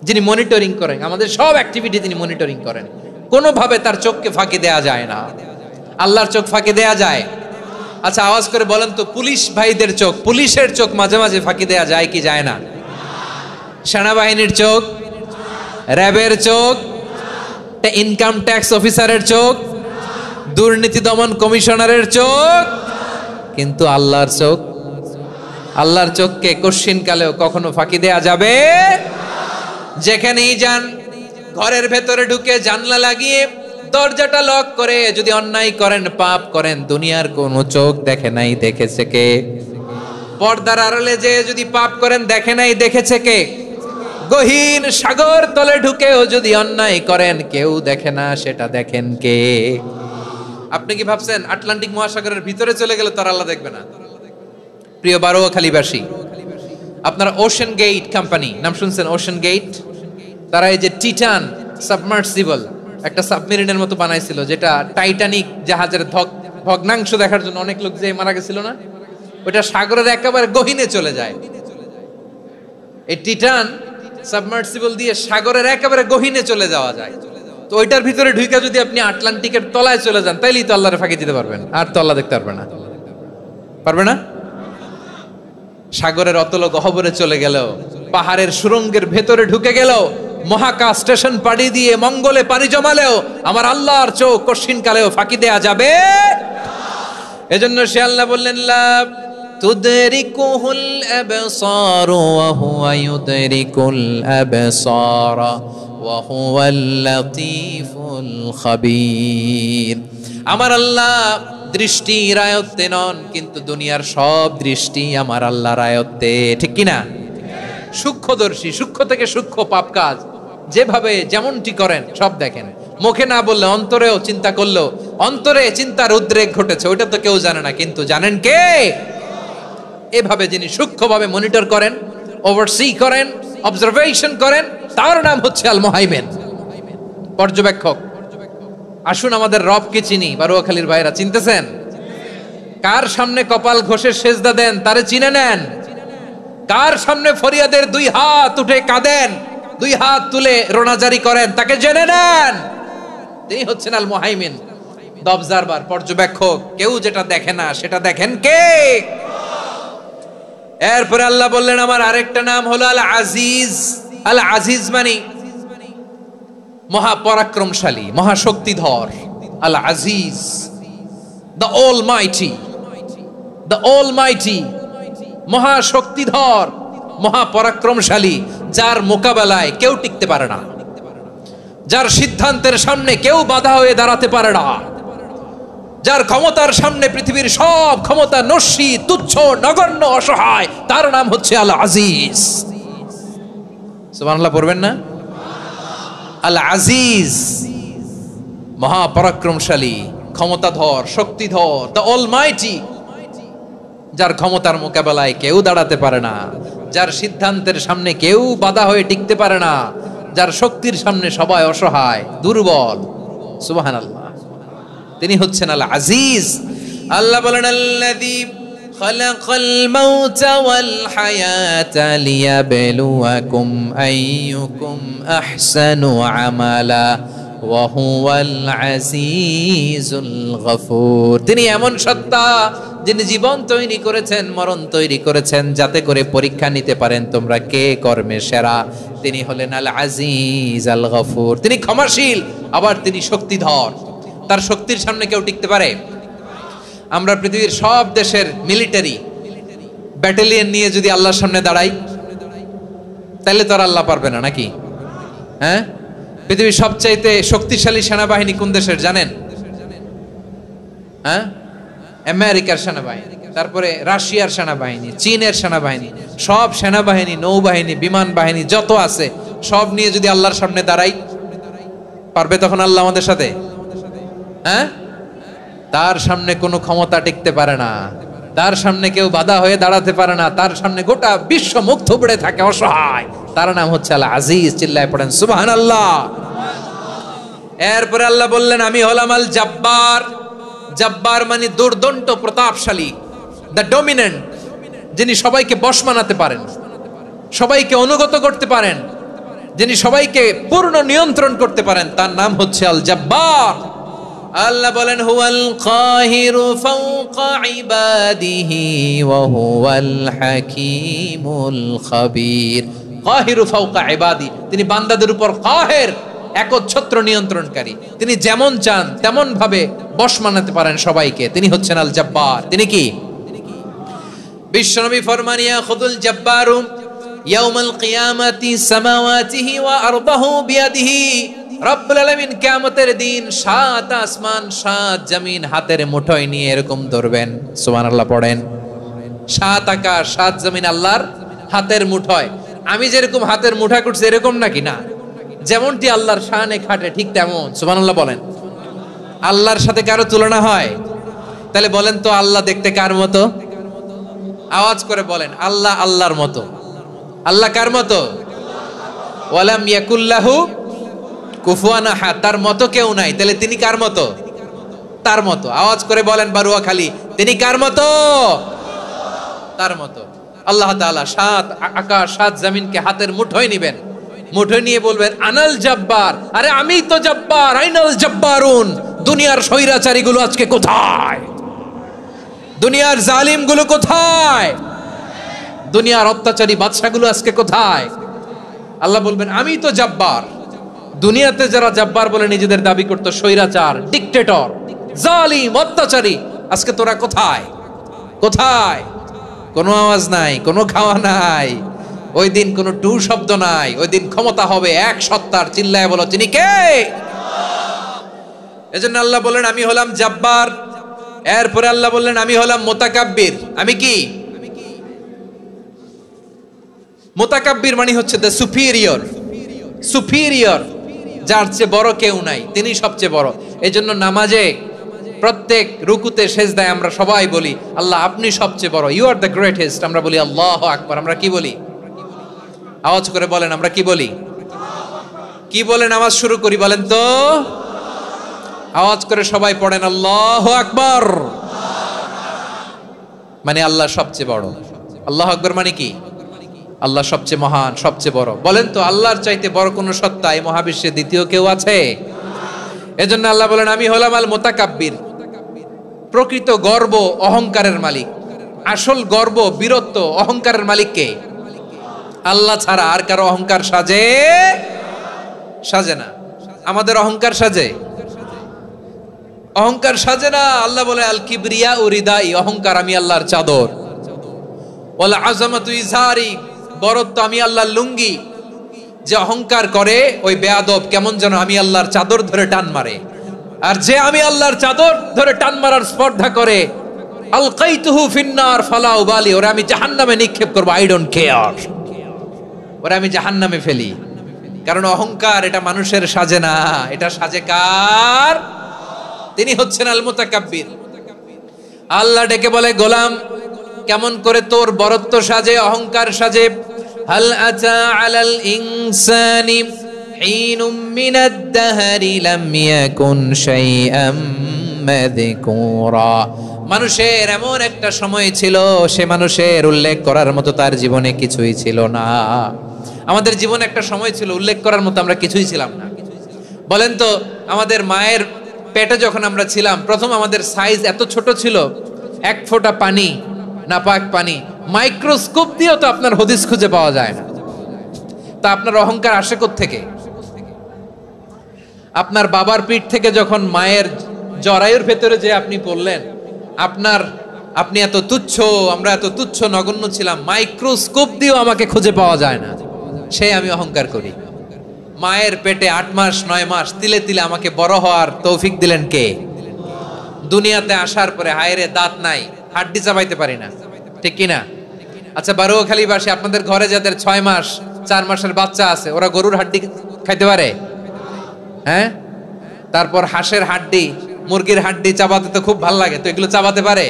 [SPEAKER 1] যিনি মনিটরিং করেন আমাদের সব অ্যাক্টিভিটি, তিনি মনিটরিং করেন। কোনোভাবে তার চোখকে ফাঁকি দেয়া যায় না। আল্লাহর চোখ ফাঁকি দেয়া যায়? আচ্ছা আওয়াজ করে বলেন তো, পুলিশ ভাইদের চোখ, পুলিশের চোখ মাঝে মাঝে ফাঁকি দেয়া যায় কি যায় না? সেনাবাহিনীর চোখ, র্যাবের চোখ, ইনকাম ট্যাক্স অফিসারের চোখ, দুর্নীতি দমন কমিশনারের চোখ, কিন্তু আল্লাহর চোখ? আল্লাহর চোখকে কশ্চিন কালেও কখনো ফাঁকি দেয়া যাবে? যেখানেই যান, ঘরের ভেতরে ঢুকে জানলা লাগিয়ে দরজাটা লক করে যদি অন্যায় করেন, পাপ করেন, দুনিয়ার কোনো চোখ দেখে নাই, দেখেছে কে? পর্দার আড়ালে যে যদি পাপ করেন, দেখে নাই, দেখেছে কে? গহীন সাগর তলে ঢুকেও যদি অন্যায় করেন, কেউ দেখে না, সেটা দেখেন কে? আপনি কি ভাবছেন আটলান্টিক মহাসাগরের ভিতরে চলে গেলে তার আল্লাহ দেখবে না? প্রিয় বারোয়াখালীবাসী, আপনারা ওশেন গেট কোম্পানি নাম শুনছেন? ওশেন গেট, তারা এই যে টিটান সাবমার্সিবল একটা সাবমেরিনের মতো বানাইছিল, যেটা টাইটানিক জাহাজের ভগ্নাংশ দেখার জন্য অনেক লোক যে মারা গেছিল না, ওটা সাগরের একেবারে গহীনে চলে যায়। এই টিটান সাবমার্সিবল দিয়ে সাগরের একেবারে গহীনে চলে যাওয়া যায়। তো ওইটার ভিতরে ঢুকে যদি আপনি আটলান্টিকের তলায় চলে যান, তাইলেই তো আল্লাহরে ফাঁকি দিতে পারবেন, আর তো আল্লাহ দেখতে পারবে না। পারবে না? সাগরের অতল গহ্বরে চলে গেলেও, পাহাড়ের সুরঙ্গের ভেতরে ঢুকে গেলেও, মহাকাশ স্টেশন পাড়ি দিয়ে মঙ্গলে পাড়ি জমালেও আমার আল্লাহর চোখ কঠিন কালেও ফাঁকি দেয়া যাবে। এজন্য সে আল্লাহ বললেন, লা তুদরিকুহুল আবসার ওয়া হুয়া ইউদরিকুল আবসার ওয়া হুয়াল লাতীফুল খাবীর। আমার আল্লাহ দৃষ্টির আয়ত্তে নন, কিন্তু দুনিয়ার সব দৃষ্টি আমার আল্লাহর আয়ত্তে, ঠিক কি না? সূক্ষ্মদর্শী, সূক্ষ্ম থেকে সূক্ষ্ম পাপ কাজ যেভাবে যেমনটি করেন সব দেখেন। মুখে না বললে অন্তরেও চিন্তা করলো, অন্তরে চিন্তার উদ্রেক ঘটেছে, ওইটা তো কেউ জানে না, কিন্তু জানেন কে? এভাবে যিনি সূক্ষ্মভাবে মনিটর করেন, ওভারসি করেন, অবজারভেশন করেন, তার নাম হচ্ছে আল মুহাইমিন, পর্যবেক্ষক। আসুন আমাদের রবকে চিনি। বারোয়াখালীর ভাইরা চিনতেছেন? কার সামনে কপাল ঘষে সেজদা দেন তারে চিনে নেন। কার সামনে ফরিয়াদের দুই হাত উঠে কাঁদেন, দুই হাত তুলে রোনাজারি করেন, তাকে জেনে নেন। তিনি হচ্ছেন আল মুহাইমিন, দ্য অবজারভার, পর্যবেক্ষক। কেউ যেটা দেখে না সেটা দেখেন কে? এরপরে আল্লাহ বললেন আমার আরেকটা নাম হলো আল আজিজ। আল আজিজ মানে মহাপরাক্রমশালী, মহাশক্তিধর। আল আজিজ, দ্য অলমাইটি, দ্য অলমাইটি, মহাশক্তিধর, মহাপরাক্রমশালী, যার মোকাবেলায় কেউ টিকতে পারে না, যার সিদ্ধান্তের সামনে কেউ বাধা হয়ে দাঁড়াতে পারে না, যার ক্ষমতার সামনে পৃথিবীর সব ক্ষমতা নস্যি, তুচ্ছ, নগণ্য, অসহায়, তার নাম হচ্ছে আল আজিজ। সুবহানাল্লাহ পড়বেন না? আল আজিজ, মহাপরাক্রমশালী, ক্ষমতাধর, শক্তিধর, দ্য অলমাইটি, যার ক্ষমতার মোকাবেলায় কেউ দাঁড়াতে পারে না, যার সিদ্ধান্তের সামনে কেউ বাধা হয়ে টিকতে পারে না, যার শক্তির সামনে সবাই অসহায়, দুর্বল। সুবহানাল্লাহ, তিনি হচ্ছেন আল আজিজ। আল্লাহ বলেন আল্লাযী খালাকাল মাউতা ওয়াল হায়াতা লিয়াবলুয়াকুম আইয়ুকুম আহসানু আমালা ওয়া হুয়াল আজিজুল গফুর। তিনি এমন সত্তা যিনি জীবন তৈরি করেছেন, মরণ তৈরি করেছেন, যাতে করে পরীক্ষা নিতে পারেন তোমরা কে কর্মে সেরা। তিনি হলেন আল আজিজ আল গফুর। তিনি ক্ষমাশীল, আবার তিনি শক্তিধর। তার শক্তির সামনে কেউ টিকতে পারে? আমরা পৃথিবীর সব দেশের মিলিটারি ব্যাটালিয়ন নিয়ে যদি আল্লাহর সামনে দাঁড়াই, তাহলে তো আর আল্লাহ পারবে না, নাকি? হ্যাঁ, পৃথিবীর সবচাইতে শক্তিশালী সেনাবাহিনী কোন দেশের জানেন? হ্যাঁ, আমেরিকার সেনাবাহিনী, তারপরে রাশিয়ার সেনাবাহিনী, চীনের সেনাবাহিনী, সব সেনাবাহিনী, নৌবাহিনী, বিমান বাহিনী যত আছে সব নিয়ে যদি আল্লাহর সামনে দাঁড়াই, পারবে তখন আল্লাহ আমাদের সাথে? হ্যাঁ, তার সামনে কোনো ক্ষমতা টিকতে পারে না, তার সামনে কেউ বাধা হয়ে দাঁড়াতে পারে না, তার সামনে গোটা বিশ্ব মুখ থুবড়ে থাকে, অসহায়। তার নাম হচ্ছে আল আজিজ। চিল্লায় পড়েন সুবহানাল্লাহ। এরপরে আল্লাহ বললেন আমি হলাম আল জব্বার। জব্বার মানে দুর্দণ্ড, প্রতাপশালী, দ্য ডমিনেন্ট, যিনি সবাইকে বশ মানাতে পারেন, সবাইকে অনুগত করতে পারেন, যিনি সবাইকে পূর্ণ নিয়ন্ত্রণ করতে পারেন, তার নাম হচ্ছে আল জব্বার। আল্লাহ বলেন হুয়াল কাহিরু ফাওকা ইবাদিহি ওয়া হুয়াল হাকীমুল খাবীর। কাহিরু ফাওকা ইবাদি, তিনি বান্দাদের উপর কাহের, একচ্ছত্র নিয়ন্ত্রণকারী। তিনি যেমন চান তেমন ভাবে বশ মানাতে পারেন সবাইকে। তিনি হচ্ছেন আল জব্বার। তিনি কি? বিশ্বনবী ফরমান ইয়াখুদুল জব্বারু ইয়াউমাল কিয়ামাতি সামাওয়াতিহি ওয়া আরদাহু বিয়াদিহি রব্বুল আলামিন কিয়ামতের দিন 7 আসমান 7 জমিন হাতের মুঠোয় নিয়ে এরকম ধরবেন। সুবহানাল্লাহ পড়েন। 7 আকাশ 7 জমিন আল্লাহর হাতের মুঠোয়। আমি যেরকম হাতের মুঠা করছি এরকম নাকি? না, যেমনটি আল্লাহর শানে খাটে ঠিক তেমন। সুবহানাল্লাহ বলেন। আল্লাহর সাথে কারো তুলনা হয়? তাহলে বলেন তো আল্লাহ দেখতে কার মতো? আওয়াজ করে বলেন, আল্লাহ আল্লাহর মতো। আল্লাহ কার মতো? ওয়ালাম ইয়াকুল্লাহু কুফুয়ান আহাদ, তার মতো কেউ নাই। তাহলে তিনি কার মতো? তার মতো। আওয়াজ করে বলেন বারুয়াখালী, তিনি কার মতো? তার মতো। আল্লাহ তাআলা 7 আকাশ 7 জমিনকে হাতের মুঠোয় নিবেন। মুঠোয় নিয়ে বলবেন আনাল জব্বার। আরে আমি তো জব্বার। আইনাল জব্বারুন। দুনিয়ার স্বৈরাচারী গুলো আজকে কোথায়? দুনিয়ার জালিম গুলো কোথায়? দুনিয়ার অত্যাচারী বাদশাগুলো আজকে কোথায়? আল্লাহ বলবেন আমি তো জব্বার। দুনিয়াতে যারা জব্বার বলে নিজেদের দাবি করতো, স্বৈরাচার, ডিক্টেটর, জালিম, অত্যাচারী, আজকে তোরা কোথায়? কোথায়? কোনো আওয়াজ নাই, কোনো খাওয়া নাই, ওই দিন কোনো টু শব্দ নাই। ওই দিন ক্ষমতা হবে এক সত্তার। চিল্লায় বলো তিনি কে? এজন্য আল্লাহ বললেন আমি হলাম জব্বার। এরপরে আল্লাহ বললেন আমি হলাম মুতাকাব্বির। আমি কি? মুতাকাব্বির মানে হচ্ছে দ্য সুপিরিয়র। সুপিরিয়র, যার চেয়ে বড় কেউ নাই, তিনি সবচেয়ে বড়। এই জন্য নামাজে প্রত্যেক রুকুতে সেজদায় আমরা সবাই বলি আল্লাহ আপনি সবচেয়ে বড়, ইউ আর দ্য গ্রেটেস্ট। আমরা বলি আল্লাহু আকবার। আমরা কি বলি? আওয়াজ করে বলেন আমরা কি বলি? কি বলে নামাজ শুরু করি বলেন তো? আওয়াজ করে সবাই পড়েন আল্লাহু আকবার। মানে আল্লাহ সবচেয়ে বড়। আল্লাহু আকবার মানে কি? আল্লাহ সবচেয়ে মহান, সবচেয়ে বড়। বলেন তো আল্লাহর চাইতে বড় কোন সত্তা এই মহাবিশ্বে দ্বিতীয় কেউ আছে? এজন্য আল্লাহ বলেন আমি হলাম আল মুতাকাব্বির। প্রকৃত গর্ব অহংকারের মালিক। আসল গর্ব, বীরত্ব, অহংকারের মালিক কে? আল্লাহ ছাড়া আর কারো অহংকার সাজে? সাজে না। আমাদের অহংকার সাজে? অহংকার সাজে না। আল্লাহ বলে আল কিবরিয়া উরিদাই, অহংকার আমি আল্লাহর চাদর। ওয়াল আযামাতু ইজারি, বরত্ব আমি আল্লাহর লুঙ্গি। যে অহংকার করে ওই বেয়াদব কেমন যেন আমি আল্লাহর চাদর ধরে টান মারে। আর যে আমি আল্লাহর চাদর ধরে টান মারার স্পর্ধা করে আলকাইতুহু ফিন্নার ফালা উবালি, ওরে আমি জাহান্নামে নিক্ষেপ করব, আই ডোন্ট কেয়ার। ওরে আমি জাহান্নামে ফেলি। কারণ অহংকার এটা মানুষের সাজে না, এটা সাজে কার? তিনি হচ্ছেন আল মুতাকাব্বির। আল্লাহ ডেকে বলে গোলাম কেমন করে তোর বরত্ব সাজে, অহংকার সাজে? হাল আতা আলাল ইনসানি হিনুম মিনাদ দাহরি লাম ইয়াকুন শাইআম মাযকুরা। মানুষের এমন একটা সময় ছিল, সে মানুষের উল্লেখ করার মতো তার জীবনে কিছুই ছিল না। আমাদের জীবনে একটা সময় ছিল উল্লেখ করার মতো আমরা কিছুই ছিলাম না। বলেন তো আমাদের মায়ের পেটে যখন আমরা ছিলাম, প্রথম আমাদের সাইজ এত ছোট ছিল, এক ফোঁটা পানি, নাপাক পানি, মাইক্রোস্কোপ দিয়েও তো আপনার হদিস খুঁজে পাওয়া যায় না। তা আপনার অহংকার আসে কোত্থেকে? আপনার বাবার পিঠ থেকে যখন মায়ের জরায়ুর ভেতরে যে আপনি পড়লেন, আপনি এত তুচ্ছ, আমরা এত তুচ্ছ নগণ্য ছিলাম, মাইক্রোস্কোপ দিয়েও আমাকে খুঁজে পাওয়া যায় না, সে আমি অহংকার করি। মায়ের পেটে 8 মাস 9 মাস তিলে তিলে আমাকে বড় হওয়ার তৌফিক দিলেন কে? দুনিয়াতে আসার পরে হায়রে দাঁত নাই, হাড্ডি চাবাইতে পারি না, ঠিক কিনা? আচ্ছা বারুয়াখালীবাসী, আপনাদের ঘরে যাদের 6 মাস 4 মাসের বাচ্চা আছে, ওরা গরুর হাড্ডি খাইতে পারে? হ্যাঁ। তারপর হাঁসের হাড্ডি, মুরগির হাড্ডি চাবাতে তো খুব ভাল লাগে, তো এগুলো চাবাতে পারে?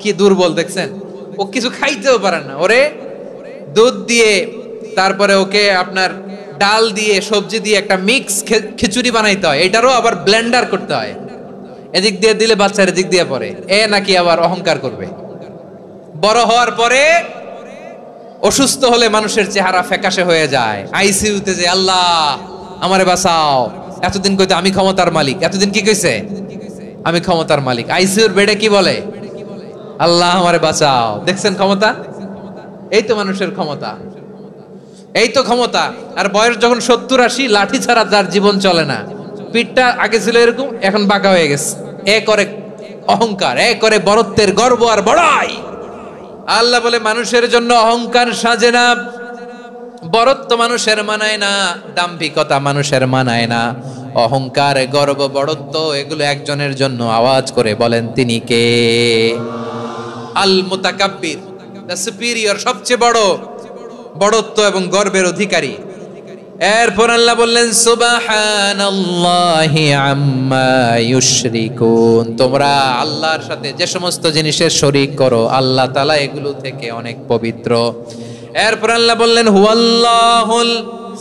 [SPEAKER 1] কি দুর্বল দেখছেন, ও কিছু খাইতেও পারে না। ওরে দুধ দিয়ে, তারপরে ওকে আপনার ডাল দিয়ে, সবজি দিয়ে একটা মিক্স খিচুড়ি বানাইতে হয়, এটারও আবার ব্লেন্ডার করতে হয়। এদিক দিয়ে দিলে বাচ্চার এদিক দিয়ে পড়ে, এ নাকি আবার অহংকার করবে। বড় হওয়ার পরে অসুস্থ হলে মানুষের চেহারা ফ্যাকাশে হয়ে যায়, আইসিইউতে যে আল্লাহ আমারে বাঁচাও, এতদিন কইতে আমি ক্ষমতার মালিক, এতদিন কি কইছে? আমি ক্ষমতার মালিক। আইসিইউর বেডে কি বলে? আল্লাহ আমারে বাঁচাও। দেখছেন ক্ষমতা? এই তো মানুষের ক্ষমতা, এই তো ক্ষমতা। আর বয়স যখন 70-80, লাঠি ছাড়া তার জীবন চলে না। পিঠটা আগে ছিল এরকম, এখন বাঁকা হয়ে গেছে। এ করে অহংকার, এ করে বরত্বের গর্ব আর বড়াই। আল্লাহ বলে মানুষের জন্য অহংকার সাজে না। বড়ত্ব মানুষের মানায় না, দাম্ভিকতা মানুষের মানায় না, অহংকার, গর্ব, বড়ত্ব এগুলো একজনের জন্য। আওয়াজ করে বলেন তিনি কে? আল মুতাকাব্বির, দ্য সুপিরিয়র, সবচেয়ে বড়, বড়ত্ব এবং গর্বের অধিকারী। এরপর আল্লাহ বললেন সুবহানাল্লাহি আম্মা ইউশরিকুন, তোমরা আল্লাহর সাথে যে সমস্ত জিনিসের শরীক করো আল্লাহ তাআলা এগুলো থেকে অনেক পবিত্র। এরপর আল্লাহ বললেন হুয়াল্লাহুল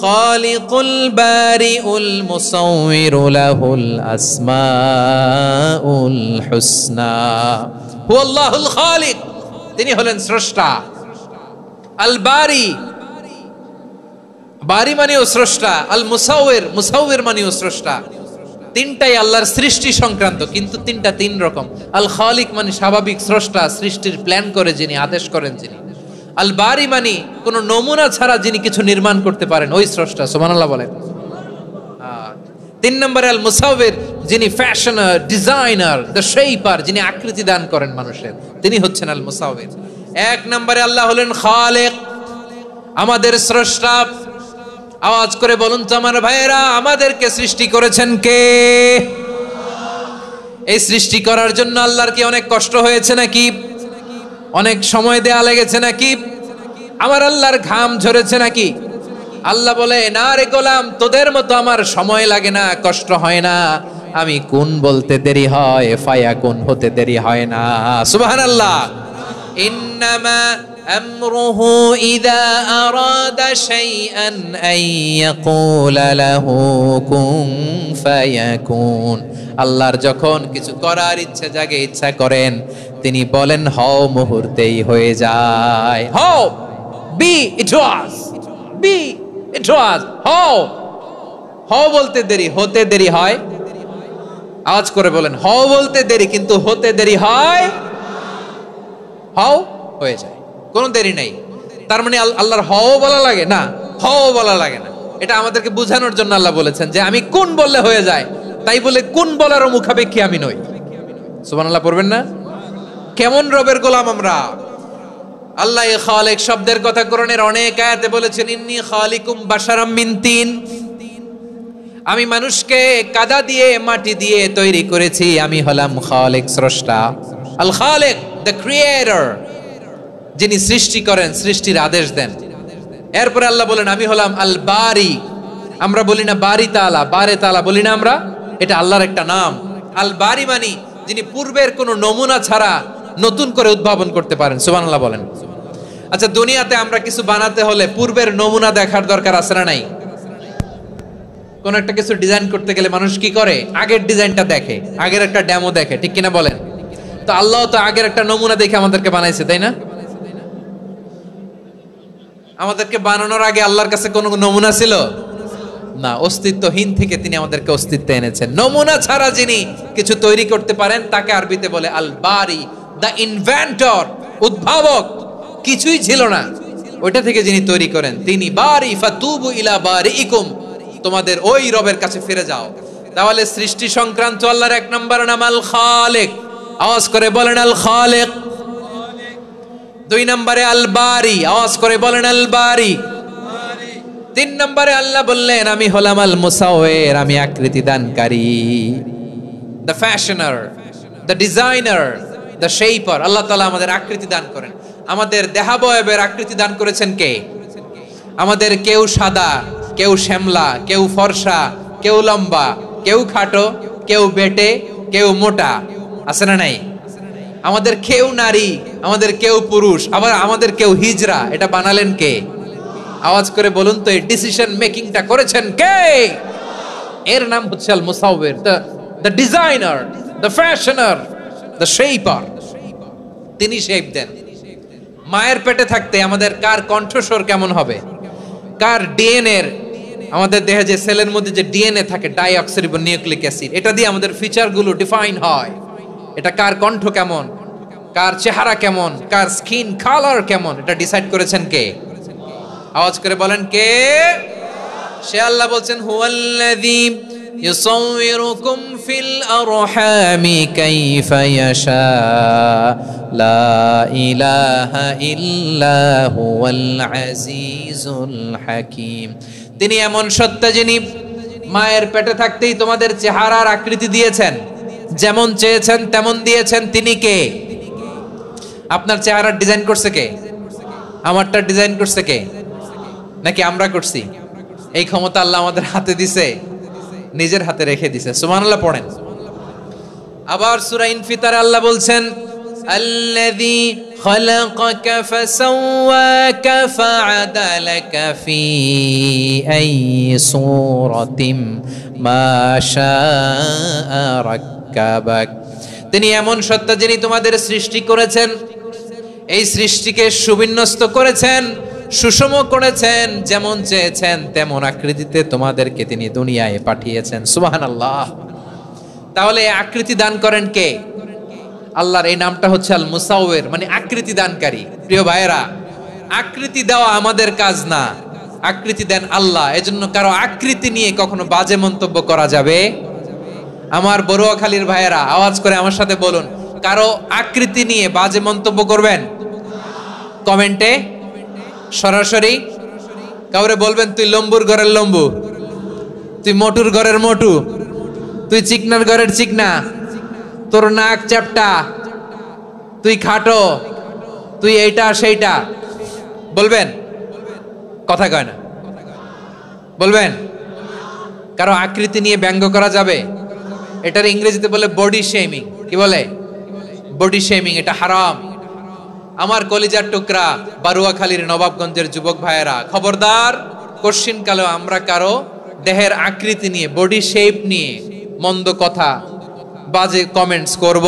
[SPEAKER 1] খালিকুল বারিউল মুসাউবিরু লাহুল আসমাউল হুসনা। হুয়াল্লাহুল খালিক, তিনি হলেন স্রষ্টা। আল বারি, বারি মানেও স্রষ্টা। আল মুসাউবির, মুসাউবির মানেও স্রষ্টা। তিনটাই আল্লাহর সৃষ্টি সংক্রান্ত, কিন্তু তিনটা তিন রকম। আল খালিক মানে স্বাভাবিক স্রষ্টা, সৃষ্টির প্ল্যান করে যিনি, আদেশ করেন যিনি। আল বারি মানে কোন নমুনা ছাড়া যিনি কিছু নির্মাণ করতে পারেন, ওই স্রষ্টা। সুবহানাল্লাহ বলেন। তিন নম্বরে আল মুসাউবির, যিনি ফ্যাশনার, ডিজাইনার, দ্য শেপার, যিনি আকৃতি দান করেন মানুষের, তিনি হচ্ছেন আল মুসাউবির। এক নম্বরে আল্লাহ হলেন খালিক, আমাদের স্রষ্টা। আওয়াজ করে বলুন তো আমার ভাইয়েরা, আমাদেরকে সৃষ্টি করেছেন কে? এই সৃষ্টি করার জন্য আল্লাহর কি অনেক কষ্ট হয়েছে নাকি? অনেক সময় দেয়া লেগেছে নাকি? আমার আল্লাহর ঘাম ঝরেছে নাকি? আল্লাহ বলে, না রে গোলাম, তোদের মতো আমার সময় লাগে না, কষ্ট হয় না। আমি কোন বলতে দেরি হয়, ফায়াকুন হতে দেরি হয় না। সুবহানাল্লাহ। ইন্নামা আমরুহু ইযা আরাদা শাইআন আন ইয়াকুলা লাহু কুন ফায়াকুন। আল্লাহর যখন কিছু করার ইচ্ছা জাগে, ইচ্ছা করেন, তিনি বলেন হও, মুহূর্তেই হয়ে যায়। হও, বি ইট ওয়াজ, বি ইট ওয়াজ। হও, হও বলতে দেরি, হতে দেরি হয়। আওয়াজ করে বলেন, হও বলতে দেরি, কিন্তু হতে দেরি হয়। হও, হয়ে যায়, কোনো দেরি নেই। তার মানে আল্লাহর হও বলা লাগে না, হও বলা লাগে না। এটা আমাদেরকে বোঝানোর জন্য আল্লাহ বলেছেন যে আমি কোন বললে হয়ে যায়, তাই বলে কোন বলারও মুখাপেক্ষী আমি নই। সুবহানাল্লাহ পড়বেন না? কেমন রবের গোলাম আমরা! আল্লাহ খালিক শব্দের কথা কোরআনের অনেক আয়াতে বলেছেন, ইন্নী খালিকুম বাশারাম মিন তিন, আমি মানুষকে কাদা দিয়ে, মাটি দিয়ে তৈরি করেছি। আমি হলাম খালিক, স্রষ্টা। আল খালিক, দ্য ক্রিয়েটর, যিনি সৃষ্টি করেন, সৃষ্টির আদেশ দেন। এরপরে আল্লাহ বলেন আমি হলাম আল বারি। আমরা বলি না বারি তাআলা, বারে তাআলা বলি না আমরা, এটা আল্লাহর একটা নাম। আল বারি মানে যিনি পূর্বের কোনো নমুনা ছাড়া নতুন করে উদ্ভাবন করতে পারেন। সুবহানাল্লাহ বলেন। আচ্ছা, দুনিয়াতে আমরা কিছু বানাতে হলে পূর্বের নমুনা দেখার দরকার আছে না নাই? কোন একটা কিছু ডিজাইন করতে গেলে মানুষ কি করে? আগের ডিজাইনটা দেখে, আগের একটা ডেমো দেখে, ঠিক কিনা বলেন? তো আল্লাহ তো আগের একটা নমুনা দেখে আমাদেরকে বানাইছে, তাই না? আমাদেরকে বানানোর আগে আল্লাহর কাছে কোনো নমুনা ছিল না, অস্তিত্বহীন থেকে তিনি আমাদেরকে অস্তিত্বে এনেছেন। নমুনা ছাড়া যিনি কিছু তৈরি করতে পারেন তাকে আরবিতে বলে আল বারি, দ্য ইনভেন্টর, উদ্ভাবক। কিছুই ছিল না, ওইটা থেকে যিনি তৈরি করেন তিনি বারি। ফাতুবু ইলা বারিইকুম, তোমাদের ওই রবের কাছে ফিরে যাও। তাহলে সৃষ্টি সংক্রান্ত আল্লাহর এক নম্বর নাম আল খালিক। আওয়াজ করে বলেন আল খালিক। দুই নম্বরে আল বারি। আওয়াজ করে বলেন আল বারি। তিন নম্বরে আল্লাহ বললেন আমি হলাম আল মুসাউবির, আমি আকৃতি দানকারী, the fashioner, the designer, the shaper. আল্লাহ তাআলা আমাদের আকৃতি দান করেন। আমাদের দেহাবয়বের আকৃতি দান করেছেন কে? আমাদের কেউ সাদা, কেউ শ্যামলা, কেউ ফর্সা, কেউ লম্বা, কেউ খাটো, কেউ বেটে, কেউ মোটা, আছে না নাই? আমাদের কেউ নারী, আমাদের কেউ পুরুষ, আবার আমাদের কেউ হিজড়া। এটা বানালেন কে? আওয়াজ করে বলুন তো, এই ডিসিশন মেকিংটা করেছেন কে? এর নাম হচ্ছে আল মুসাউবির, the designer, the fashioner, the shaper. তিনি শেপ দেন। মায়ের পেটে থাকতে আমাদের কার কণ্ঠস্বর কেমন হবে, কার ডিএনএ, আমাদের দেহে যে সেলের মধ্যে যে ডিএনএ থাকে, ডাইঅক্সিরিবোনিউক্লিক অ্যাসিড, এটা দিয়ে আমাদের ফিচারগুলো ডিফাইন হয়। এটা কার কণ্ঠ কেমন, কার চেহারা কেমন, কার স্কিন কালার কেমন, এটা ডিসাইড করেছেন কে? আওয়াজ করে বলেন কে? সে আল্লাহ বলছেন হুয়াল্লাযী ইউসাউবিরুকুম ফিল আরহামি কাইফা ইয়াশা লা ইলাহা ইল্লা হুয়াল আজিজুল হাকীম। তিনি এমন সত্তা যিনি মায়ের পেটে থাকতেই তোমাদের চেহারার আকৃতি দিয়েছেন, যেমন চেয়েছেন তেমন দিয়েছেন। তিনি কে? আপনার চেহারার ডিজাইন করছে কে? আমারটা ডিজাইন করছে কে? নাকি আমরা করছি? এই ক্ষমতা আল্লাহ আমাদের হাতে দিছে, নিজের হাতে রেখে দিছে। সুবহানাল্লাহ পড়েন। আবার সূরা ইনফিতার আল্লাহ বলছেন আল্লাযী খালাকাকা ফাসাওয়াকা ফাআদালাকা ফি আইয়ি সূরাতিম মা শাআ রাক্কাবাক। তিনি এমন সত্তা যিনি তোমাদের সৃষ্টি করেছেন, এই সৃষ্টিকে সুবিন্যস্ত করেছেন, সুষম করেছেন, যেমন চেয়েছেন তেমন আকৃতিতে তোমাদেরকে তিনি দুনিয়ায় পাঠিয়েছেন। সুবহানাল্লাহ। তাহলে আকৃতি দান করেন কে? আল্লাহর এই নামটা হচ্ছে আল মুসাওয়ির, মানে আকৃতি দানকারী। প্রিয় ভাইয়েরা, আকৃতি দেওয়া আমাদের কাজ না, আকৃতি দেন আল্লাহ। এজন্য কারো আকৃতি নিয়ে কখনো বাজে মন্তব্য করা যাবে। আমার বড়ুয়াখালীর ভাইয়েরা আওয়াজ করে আমার সাথে বলুন, কারো আকৃতি নিয়ে বাজে মন্তব্য করবেন? কমেন্টে সরাসরি কাউরে বলবেন তুই লম্বুর ঘরের লম্বু, তুই মোটুর ঘরের মোটু, তুই চিকনার ঘরের চিকনা, তোর নাক চ্যাপটা, তুই খাটো, তুই এইটা সেইটা বলবেন? কথা কয় না, বলবেন? কারো আকৃতি নিয়ে ব্যঙ্গ করা যাবে? এটার ইংরেজিতে বলে বডি শেমিং। কি বলে? Body shaming. এটা হারাম। আমার কলিজার টুকরা বারুয়াখালীর নবাবগঞ্জের যুবক ভাইয়েরা, খবরদার, কোশ্চিন কালেও আমরা কারো দেহের আকৃতি নিয়ে, বডি শেপ নিয়ে মন্দ কথা, বাজে কমেন্টস করব।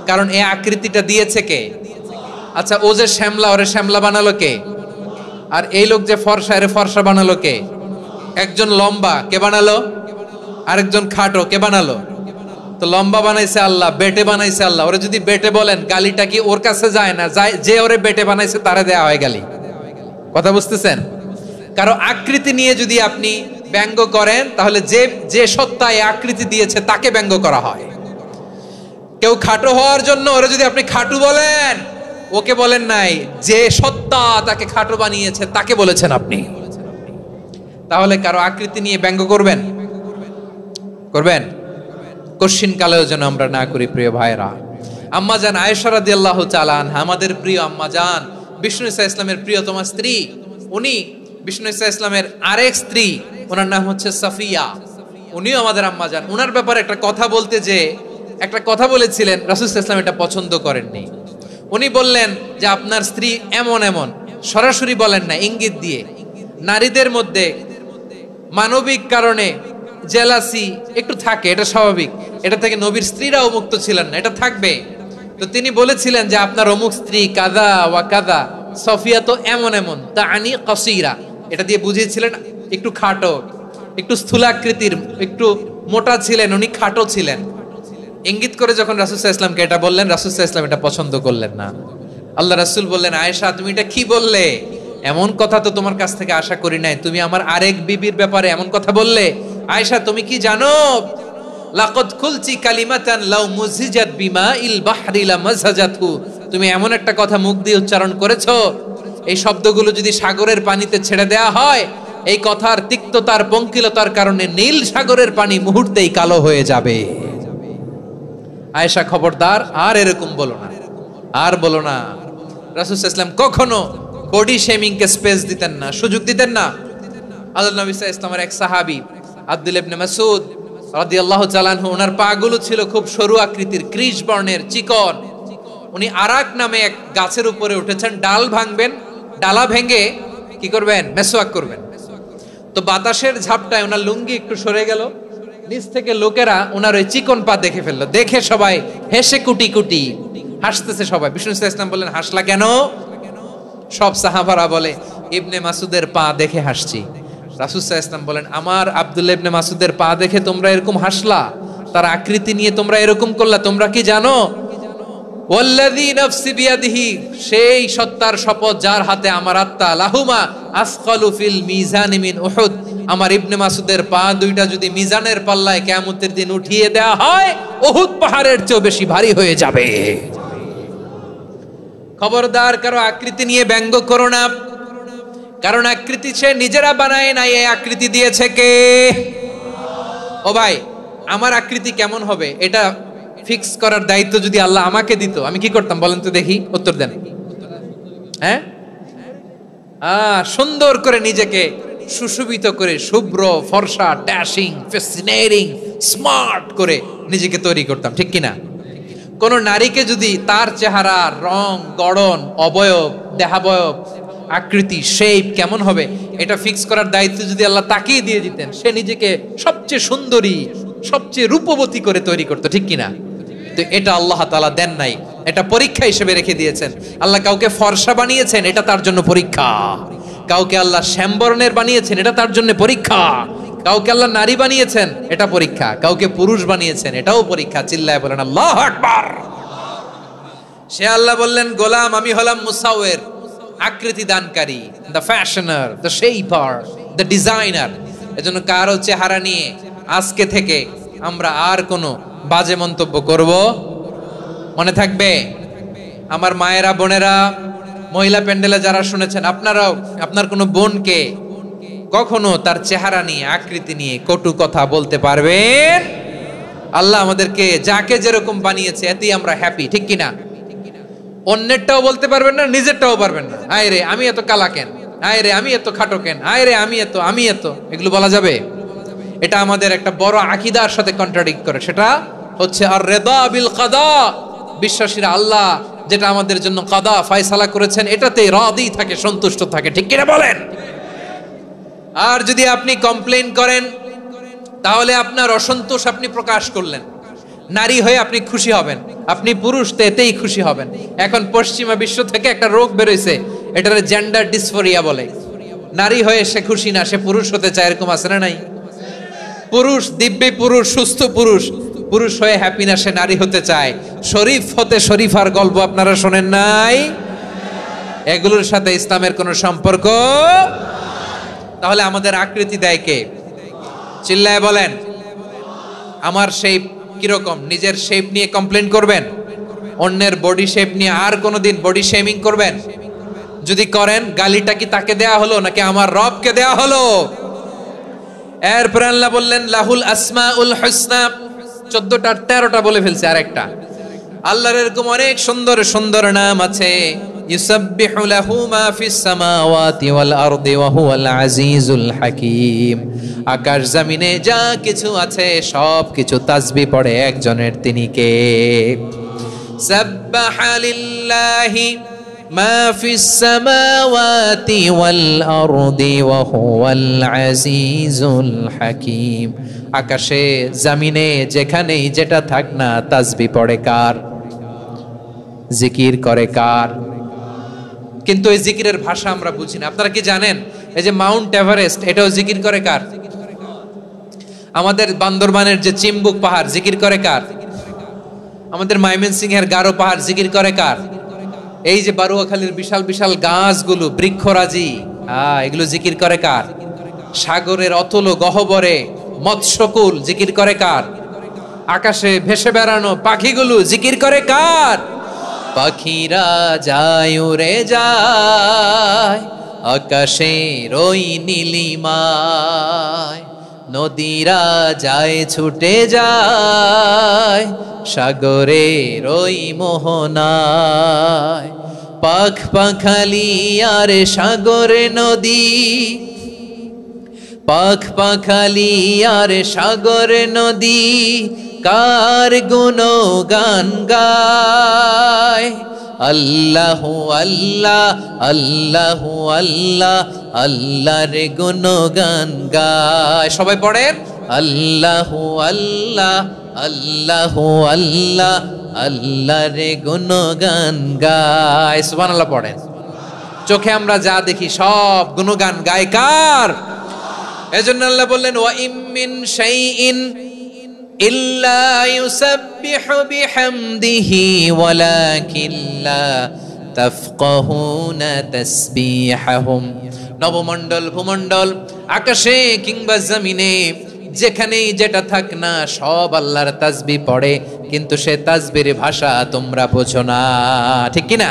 [SPEAKER 1] কারণ এই আকৃতিটা দিয়েছে কে? আচ্ছা, ও যে শ্যামলা, ওরে শ্যামলা বানালো কে? আর এই লোক যে ফর্সা, এরে ফর্সা বানালো কে? একজন লম্বা, কে বানালো? আরেকজন খাটো, কে বানালো? তো লম্বা বানাইছে আল্লাহ, বেটে বানাইছে আল্লাহ। ওরে যদি বেটে বলেন, গালিটা কি ওর কাছে যায় না? যায়। যে ওরে বেটে বানাইছে তারে দেয়া হয় গালি। কথা বুঝতেছেন? কারো আকৃতি নিয়ে যদি আপনি ব্যঙ্গ করেন, তাহলে যে যে সত্তা এই আকৃতি দিয়েছে তাকে ব্যঙ্গ করা হয়। কেউ খাটো হওয়ার জন্য ওরে যদি আপনি খাটু বলেন, ওকে বলেন নাই, যে সত্তা তাকে খাটো বানিয়েছে তাকে বলেছেন আপনি। তাহলে কারো আকৃতি নিয়ে ব্যঙ্গ করবেন? করবেন? কোশ্চিন কালেও যেন আমরা না করি। প্রিয় ভাইরা, আম্মা জান আয়েশা রাদিয়াল্লাহু তাআলা আনহা, আমাদের প্রিয় আম্মা জান, বিষ্ণু ইসা ইসলামের প্রিয়তমা স্ত্রী। উনি বিষ্ণু ইসা ইসলামের আরেক স্ত্রী, ওনার নাম হচ্ছে সাফিয়া। উনিও আমাদের আম্মা জান। ওনার ব্যাপারে একটা কথা বলতে যে একটা কথা বলেছিলেন, রাসূল সাল্লাল্লাহু আলাইহি ওয়াসাল্লাম এটা পছন্দ করেননি। উনি বললেন যে আপনার স্ত্রী এমন এমন, সরাসরি বলেন না, ইঙ্গিত দিয়ে। নারীদের মধ্যে মানবিক কারণে জেলাসি একটু থাকে, এটা স্বাভাবিক। এটা থেকে নবীর স্ত্রীরাও মুক্ত ছিলেন না, এটা থাকবে। তো তিনি বলেছিলেন যে আপনার অমুক স্ত্রী কাদা ওয়া কাদা, সফিয়া তো এমন এমন, তা আনি কাসীরা, এটা দিয়ে বুঝিয়েছিলেন একটু খাটো, একটু স্থূলাকৃতির, একটু মোটা ছিলেন, উনি খাটো ছিলেন। ইঙ্গিত করে যখন রাসূল সাল্লাল্লাহু আলাইহি ওয়াসাল্লামকে এটা বললেন, রাসূল সাল্লাল্লাহু আলাইহি ওয়াসাল্লাম এটা পছন্দ করলেন না। আল্লাহ রাসূল বললেন, আয়েশা তুমি এটা কি বললে? এমন কথা তো তোমার কাছ থেকে আশা করি নাই। তুমি আমার আরেক বিবির ব্যাপারে এমন কথা বললে। আয়েশা তুমি কি জানো, লাকাদ কুলতি কালিমাতান লাউ মুজিজাত বিমাইল বাহরি লামাজাজাতহু, তুমি এমন একটা কথা মুখ দিয়ে উচ্চারণ করেছো, এই শব্দগুলো যদি সাগরের পানিতে ছেড়ে দেয়া হয়, এই কথার তিক্ততার পঙ্কিলতার কারণে নীল সাগরের পানি মুহূর্তেই কালো হয়ে যাবে। আয়েশা খবরদার, আর এরকম বলো না, আর বলো না। রাসূল সাল্লাল্লাহু আলাইহি ওয়াসাল্লাম কখনো বডি শেমিং কে স্পেস দিতেন না, সুযোগ দিতেন না। আল্লাহ নবী সাল্লাল্লাহু আলাইহি ওয়াসাল্লামের এক সাহাবী আব্দুল্লাহ ইবনে মাসউদ রাদিয়াল্লাহু তাআলা আনহু, ওনার পাগুলো ছিল খুব সরু আকৃতির, কৃশ বর্ণের, চিকন। উনি আরাক নামে এক গাছের উপরে উঠেছেন, ডাল ভাঙবেন, ডালা ভেঙে কি করবেন? মেসওয়াক করবেন। তো বাতাসের ঝাপটায় ওনার লুঙ্গি একটু সরে গেল, নিচ থেকে লোকেরা ওনার ওই চিকন পা দেখে ফেললো। দেখে সবাই হেসে কুটি কুটি হাসতেছে সবাই। বিষ্ণু ইসলাম ইসলাম বললেন, হাসলা কেন? সব সাহাবারা বলে, ইবনে মাসুদের পা দেখে হাসছি। রাসূল সাল্লাল্লাহু আলাইহি ওয়াসাল্লাম বলেন, আমার আব্দুল্লাহ ইবনে মাসুদের পা দেখে তোমরা এরকম হাসলা, তার আকৃতি নিয়ে তোমরা এরকম করলা, তোমরা কি জানো? ওয়াল্লাযী নাফসি বিয়াদিহি, সেই সত্তার শপথ যার হাতে আমার আত্মা, লাহুমা আসকালু ফিল মিজানি মিন উহুদ, আমার ইবনে মাসুদের পা দুইটা যদি মিজানের পাল্লায় কিয়ামতের দিন উঠিয়ে দেওয়া হয়, উহুদ পাহাড়ের চেয়েও বেশি ভারী হয়ে যাবে। খবরদার কারো আকৃতি নিয়ে ব্যঙ্গ করো না, কারণ আকৃতি সে নিজেরা বানায় না, এই আকৃতি দিয়েছে কে? ও ভাই, আমার আকৃতি কেমন হবে এটা ফিক্স করার দায়িত্ব যদি আল্লাহ আমাকে দিত, আমি কি করতাম বলেন তো দেখি, উত্তর দেন। হ্যাঁ, সুন্দর করে নিজেকে সুশোভিত করে, শুভ্র ফর্সা ড্যাশিং ফ্যাসিনেটিং স্মার্ট করে নিজেকে তৈরি করতাম, ঠিক কিনা? কোন নারীকে যদি তার চেহারা, রং, গড়ন, অবয়ব, দেহাবয়ব, আকৃতি, শেপ কেমন হবে এটা ফিক্স করার দায়িত্ব যদি আল্লাহ তাকেই দিয়ে দিতেন, সে নিজেকে সবচেয়ে সুন্দরী, সবচেয়ে রূপবতী করে তৈরি করতো, ঠিক কিনা? তো এটা আল্লাহ তাআলা দেন নাই, এটা পরীক্ষা হিসেবে রেখে দিয়েছেন। আল্লাহ কাউকে ফর্সা বানিয়েছেন, এটা তার জন্য পরীক্ষা। কাউকে আল্লাহ শ্যামবর্ণের বানিয়েছেন, এটা তার জন্য পরীক্ষা। কাউকে আল্লাহ নারী বানিয়েছেন, এটা পরীক্ষা। কাউকে পুরুষ বানিয়েছেন, এটাও পরীক্ষা। চিল্লায় বলেন আল্লাহু আকবার। সে আল্লাহ বললেন, গোলাম আমি হলাম মুসাওয়ির, আকৃতি দানকারী, the fashioner, the shaper, the designer. এজন্য কারো চেহারা নিয়ে আজকে থেকে আমরা আর কোনো বাজে মন্তব্য করব মনে থাকবে। আমার মায়েরা, বোনেরা, মহিলা প্যান্ডেলে যারা শুনেছেন, আপনারাও আপনার কোনো বোনকে কখনো তার চেহারা নিয়ে, আকৃতি নিয়ে কটু কথা বলতে পারবেন? আল্লাহ আমাদেরকে যাকে যেরকম বানিয়েছে এতেই আমরা হ্যাপি, ঠিক কিনা? অন্যেরটাও বলতে পারবেন না, নিজেরটাও পারবেন না। আয় রে আমি এত কালা কেন, আয় রে আমি এত খাটো কেন, আয় রে আমি এত, এগুলো বলা যাবে? এটা আমাদের একটা বড় আকীদার সাথে কন্ট্রাডিক্ট করে। সেটা হচ্ছে আর রিদা বিল কাদা, বিশ্বাসীরা আল্লাহ যেটা আমাদের জন্য কাদা ফয়সালা করেছেন এটাতে রাদি থাকে, সন্তুষ্ট থাকে, ঠিক কিনা বলেন? আর যদি আপনি কমপ্লেইন করেন তাহলে আপনার অসন্তোষ আপনি প্রকাশ করলেন। নারী হয়ে আপনি খুশি হবেন, আপনি পুরুষ তো এতেই খুশি হবেন। এখন পশ্চিমা বিশ্ব থেকে একটা রোগ বেরোইছে, এটারে জেন্ডার ডিসফোরিয়া বলে। নারী হয়ে সে খুশি না, সে পুরুষ হতে চায়, এরকম আছে না নাই? পুরুষ, দিব্যি পুরুষ, সুস্থ পুরুষ, পুরুষ হয়ে হ্যাপি না, সে নারী হতে চায়। শরীফ হতে শরীফার গল্প আপনারা শোনেন নাই? এগুলোর সাথে ইসলামের কোনো সম্পর্ক। তাহলে আমাদের আকৃতি দেয় কে? চিল্লায় বলেন। আমার শেপ কিরকম, নিজের শেপ নিয়ে কমপ্লেন করবেন? অন্যের বডি শেপ নিয়ে আর কোনোদিন বডি শেমিং করবেন? যদি করেন, গালিটা কি তাকে দেয়া হলো নাকি আমার রবকে দেয়া হলো? এরপর আল্লাহ বললেন লাহুল আসমাউল হুসনা, 14টা 13টা বলে ফেলছে, আরেকটা। আল্লাহর এরকম অনেক সুন্দর সুন্দর নাম আছে। ইউসাব্বিহু লাহু মা ফিস সামাওয়াতি ওয়াল আরদি ওয়া হুয়াল আজিজুল হাকীম। আকাশ জমিনে যা কিছু আছে সব কিছু তাসবিহ পড়ে একজনের, তিনি কে? সাব্বাহা লিল্লাহি মা ফিস সামাওয়াতি ওয়াল আরদি ওয়া হুয়াল আজিজুল হাকীম। আকাশে জমিনে যেখানেই যেটা থাক না, তাসবিহ পড়ে কার? জিকির করে কার? কিন্তু এই জিকিরের ভাষা আমরা বুঝি না। আপনারা কি জানেন এই যে মাউন্ট এভারেস্ট, এটাও জিকির করে কার? আমাদের বান্দরবানের যে চিম্বুক পাহাড়, জিকির করে কার? আমাদের ময়মনসিংহের গারো পাহাড়, জিকির করে কার? এই যে বারুয়াখালীর বিশাল বিশাল গাছগুলো, বৃক্ষরাজি, এগুলো জিকির করে কার? সাগরের অতল গহ্বরে মৎস্যকুল, জিকির করে কার? আকাশে ভেসে বেড়ানো পাখিগুলো, জিকির করে কার? পাখিরা যায় উড়ে যায় আকাশের ওই নীলিমায়, নদীরা যায় ছুটে যায় সাগরের ওই মোহনায়। পাখ পাখালি আর সাগরে নদী, পাখ পাখালি আর সাগরে নদী, কার গুণগান গায়। আল্লাহু আল্লাহ আল্লাহু আল্লাহ, আল্লাহর গুণগান গায়। সবাই পড়েন আল্লাহু আল্লাহ আল্লাহু আল্লাহ, আল্লাহর গুণগান গায়। সুবহানাল্লাহ পড়েন। চোখে আমরা যা দেখি সব গুণগান গায় কার? এজন্য আল্লাহ বললেন ওয়া ইম মিন শাইইন ইল্লা ইউসাব্বিহু বিহামদিহি ওয়ালাকিন লা তাফকাহুনা তাসবিহাহুম নবমণ্ডল ভূমণ্ডল আকাশে কিংবা জমিনে যেখানেই যেটা থাক না সব আল্লাহর তাসবিহ পড়ে, কিন্তু সে তাসবির ভাষা তোমরা বোঝো না, ঠিক কিনা?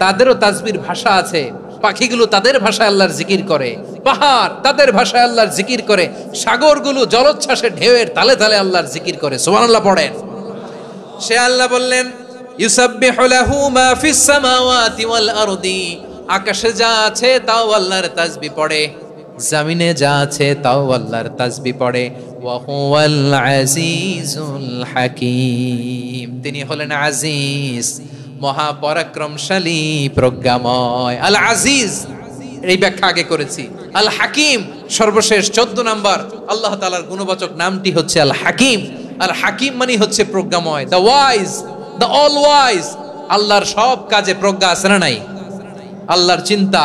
[SPEAKER 1] তাদেরও তাসবির ভাষা আছে, পাখিগুলো তাদের ভাষায় আল্লাহর জিকির করে, পাহাড় তাদের ভাষায় আল্লাহর জিকির করে, সাগরগুলো জলোচ্ছ্বাসে ঢেউয়ের তালে তালে আল্লাহর জিকির করে। সুবহানাল্লাহ পড়েন। সে আল্লাহ বললেন ইউসাব্বিহু লাহু মা ফিস সামাওয়াতি ওয়াল আরদি, আকাশে যা আছে তাও আল্লাহর তাসবিহ পড়ে, জমিনে যা আছে তাও আল্লাহর তাসবিহ পড়ে। ওয়া হুয়াল আজিজুল হাকীম, তিনি হলেন আজিজ, মহাপরাক্রমশালী, প্রজ্ঞাময়। আল আজিজ এই ব্যাখ্যা আগে করেছি। আল হাকিম সর্বশেষ 14 নাম্বার আল্লাহ তাআলার গুণবাচক নামটি হচ্ছে আল হাকিম। আল হাকিম মানে হচ্ছে প্রজ্ঞাময়, the wise, the all wise. আল্লাহর সব কাজে প্রজ্ঞা আছে না নাই? আল্লাহর চিন্তা,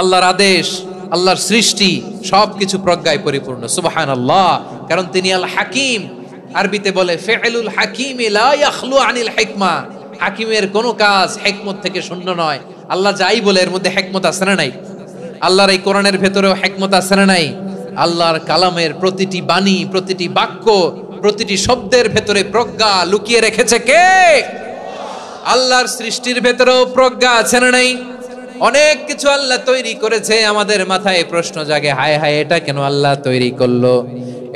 [SPEAKER 1] আল্লাহর আদেশ, আল্লাহর সৃষ্টি সবকিছু প্রজ্ঞায় পরিপূর্ণ। সুবহানাল্লাহ, কারণ তিনি আল হাকিম। আরবিতে বলে ফি'লুল হাকিম লা ইয়াখলু আনিল হিকমা, হাকিমের কোনো কাজ হিকমত থেকে শূন্য নয়। আল্লাহ যাই বলে এর মধ্যে হিকমত আছে না নাই? আল্লাহর এই কোরআনের ভেতরেও হিকমত আছে না নাই? আল্লাহর কালামের প্রতিটি বাণী, প্রতিটি বাক্য, প্রতিটি শব্দের ভেতরে প্রজ্ঞা লুকিয়ে রেখেছে কে? আল্লাহর সৃষ্টির ভেতরেও প্রজ্ঞা আছে না নাই? অনেক কিছু আল্লাহ তৈরি করেছে, আমাদের মাথায় প্রশ্ন জাগে, হায় হায় এটা কেন আল্লাহ তৈরি করলো?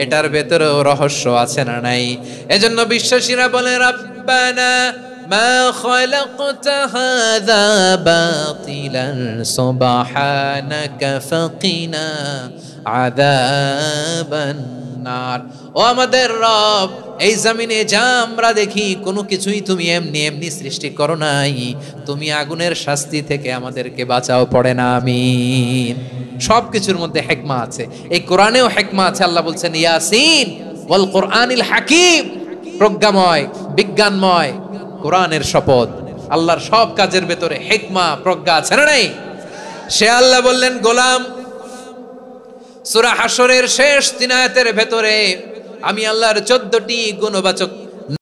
[SPEAKER 1] এটার ভেতরেও রহস্য আছে না নাই? এজন্য বিশ্বাসীরা বলে রাব্বানা মা খালাকতা হাযা বাতিলান সুবহানাকা ফাকিনা আযাবান নার। ও আমাদের রব, এই জমিনে যা আমরা দেখি কোনো কিছুই তুমি এমনি এমনি সৃষ্টি করো নাই, তুমি আগুনের শাস্তি থেকে আমাদেরকে বাঁচাও, পড়ে না আমিন। সব কিছুর মধ্যে হিকমা আছে, এই কোরআনেও হিকমা আছে। আল্লাহ বলছেন ইয়াসিন ওয়াল কোরআনিল হাকিম, প্রজ্ঞাময়, বিজ্ঞানময় কোরআনের শপথ। আল্লাহর সব কাজের ভেতরে হিকমা, প্রজ্ঞা আছে না নাই? সে আল্লাহ বললেন গোলাম, সূরা হাশরের শেষ 3 আয়াতের ভেতরে আমি আল্লাহর 14টি গুণবাচক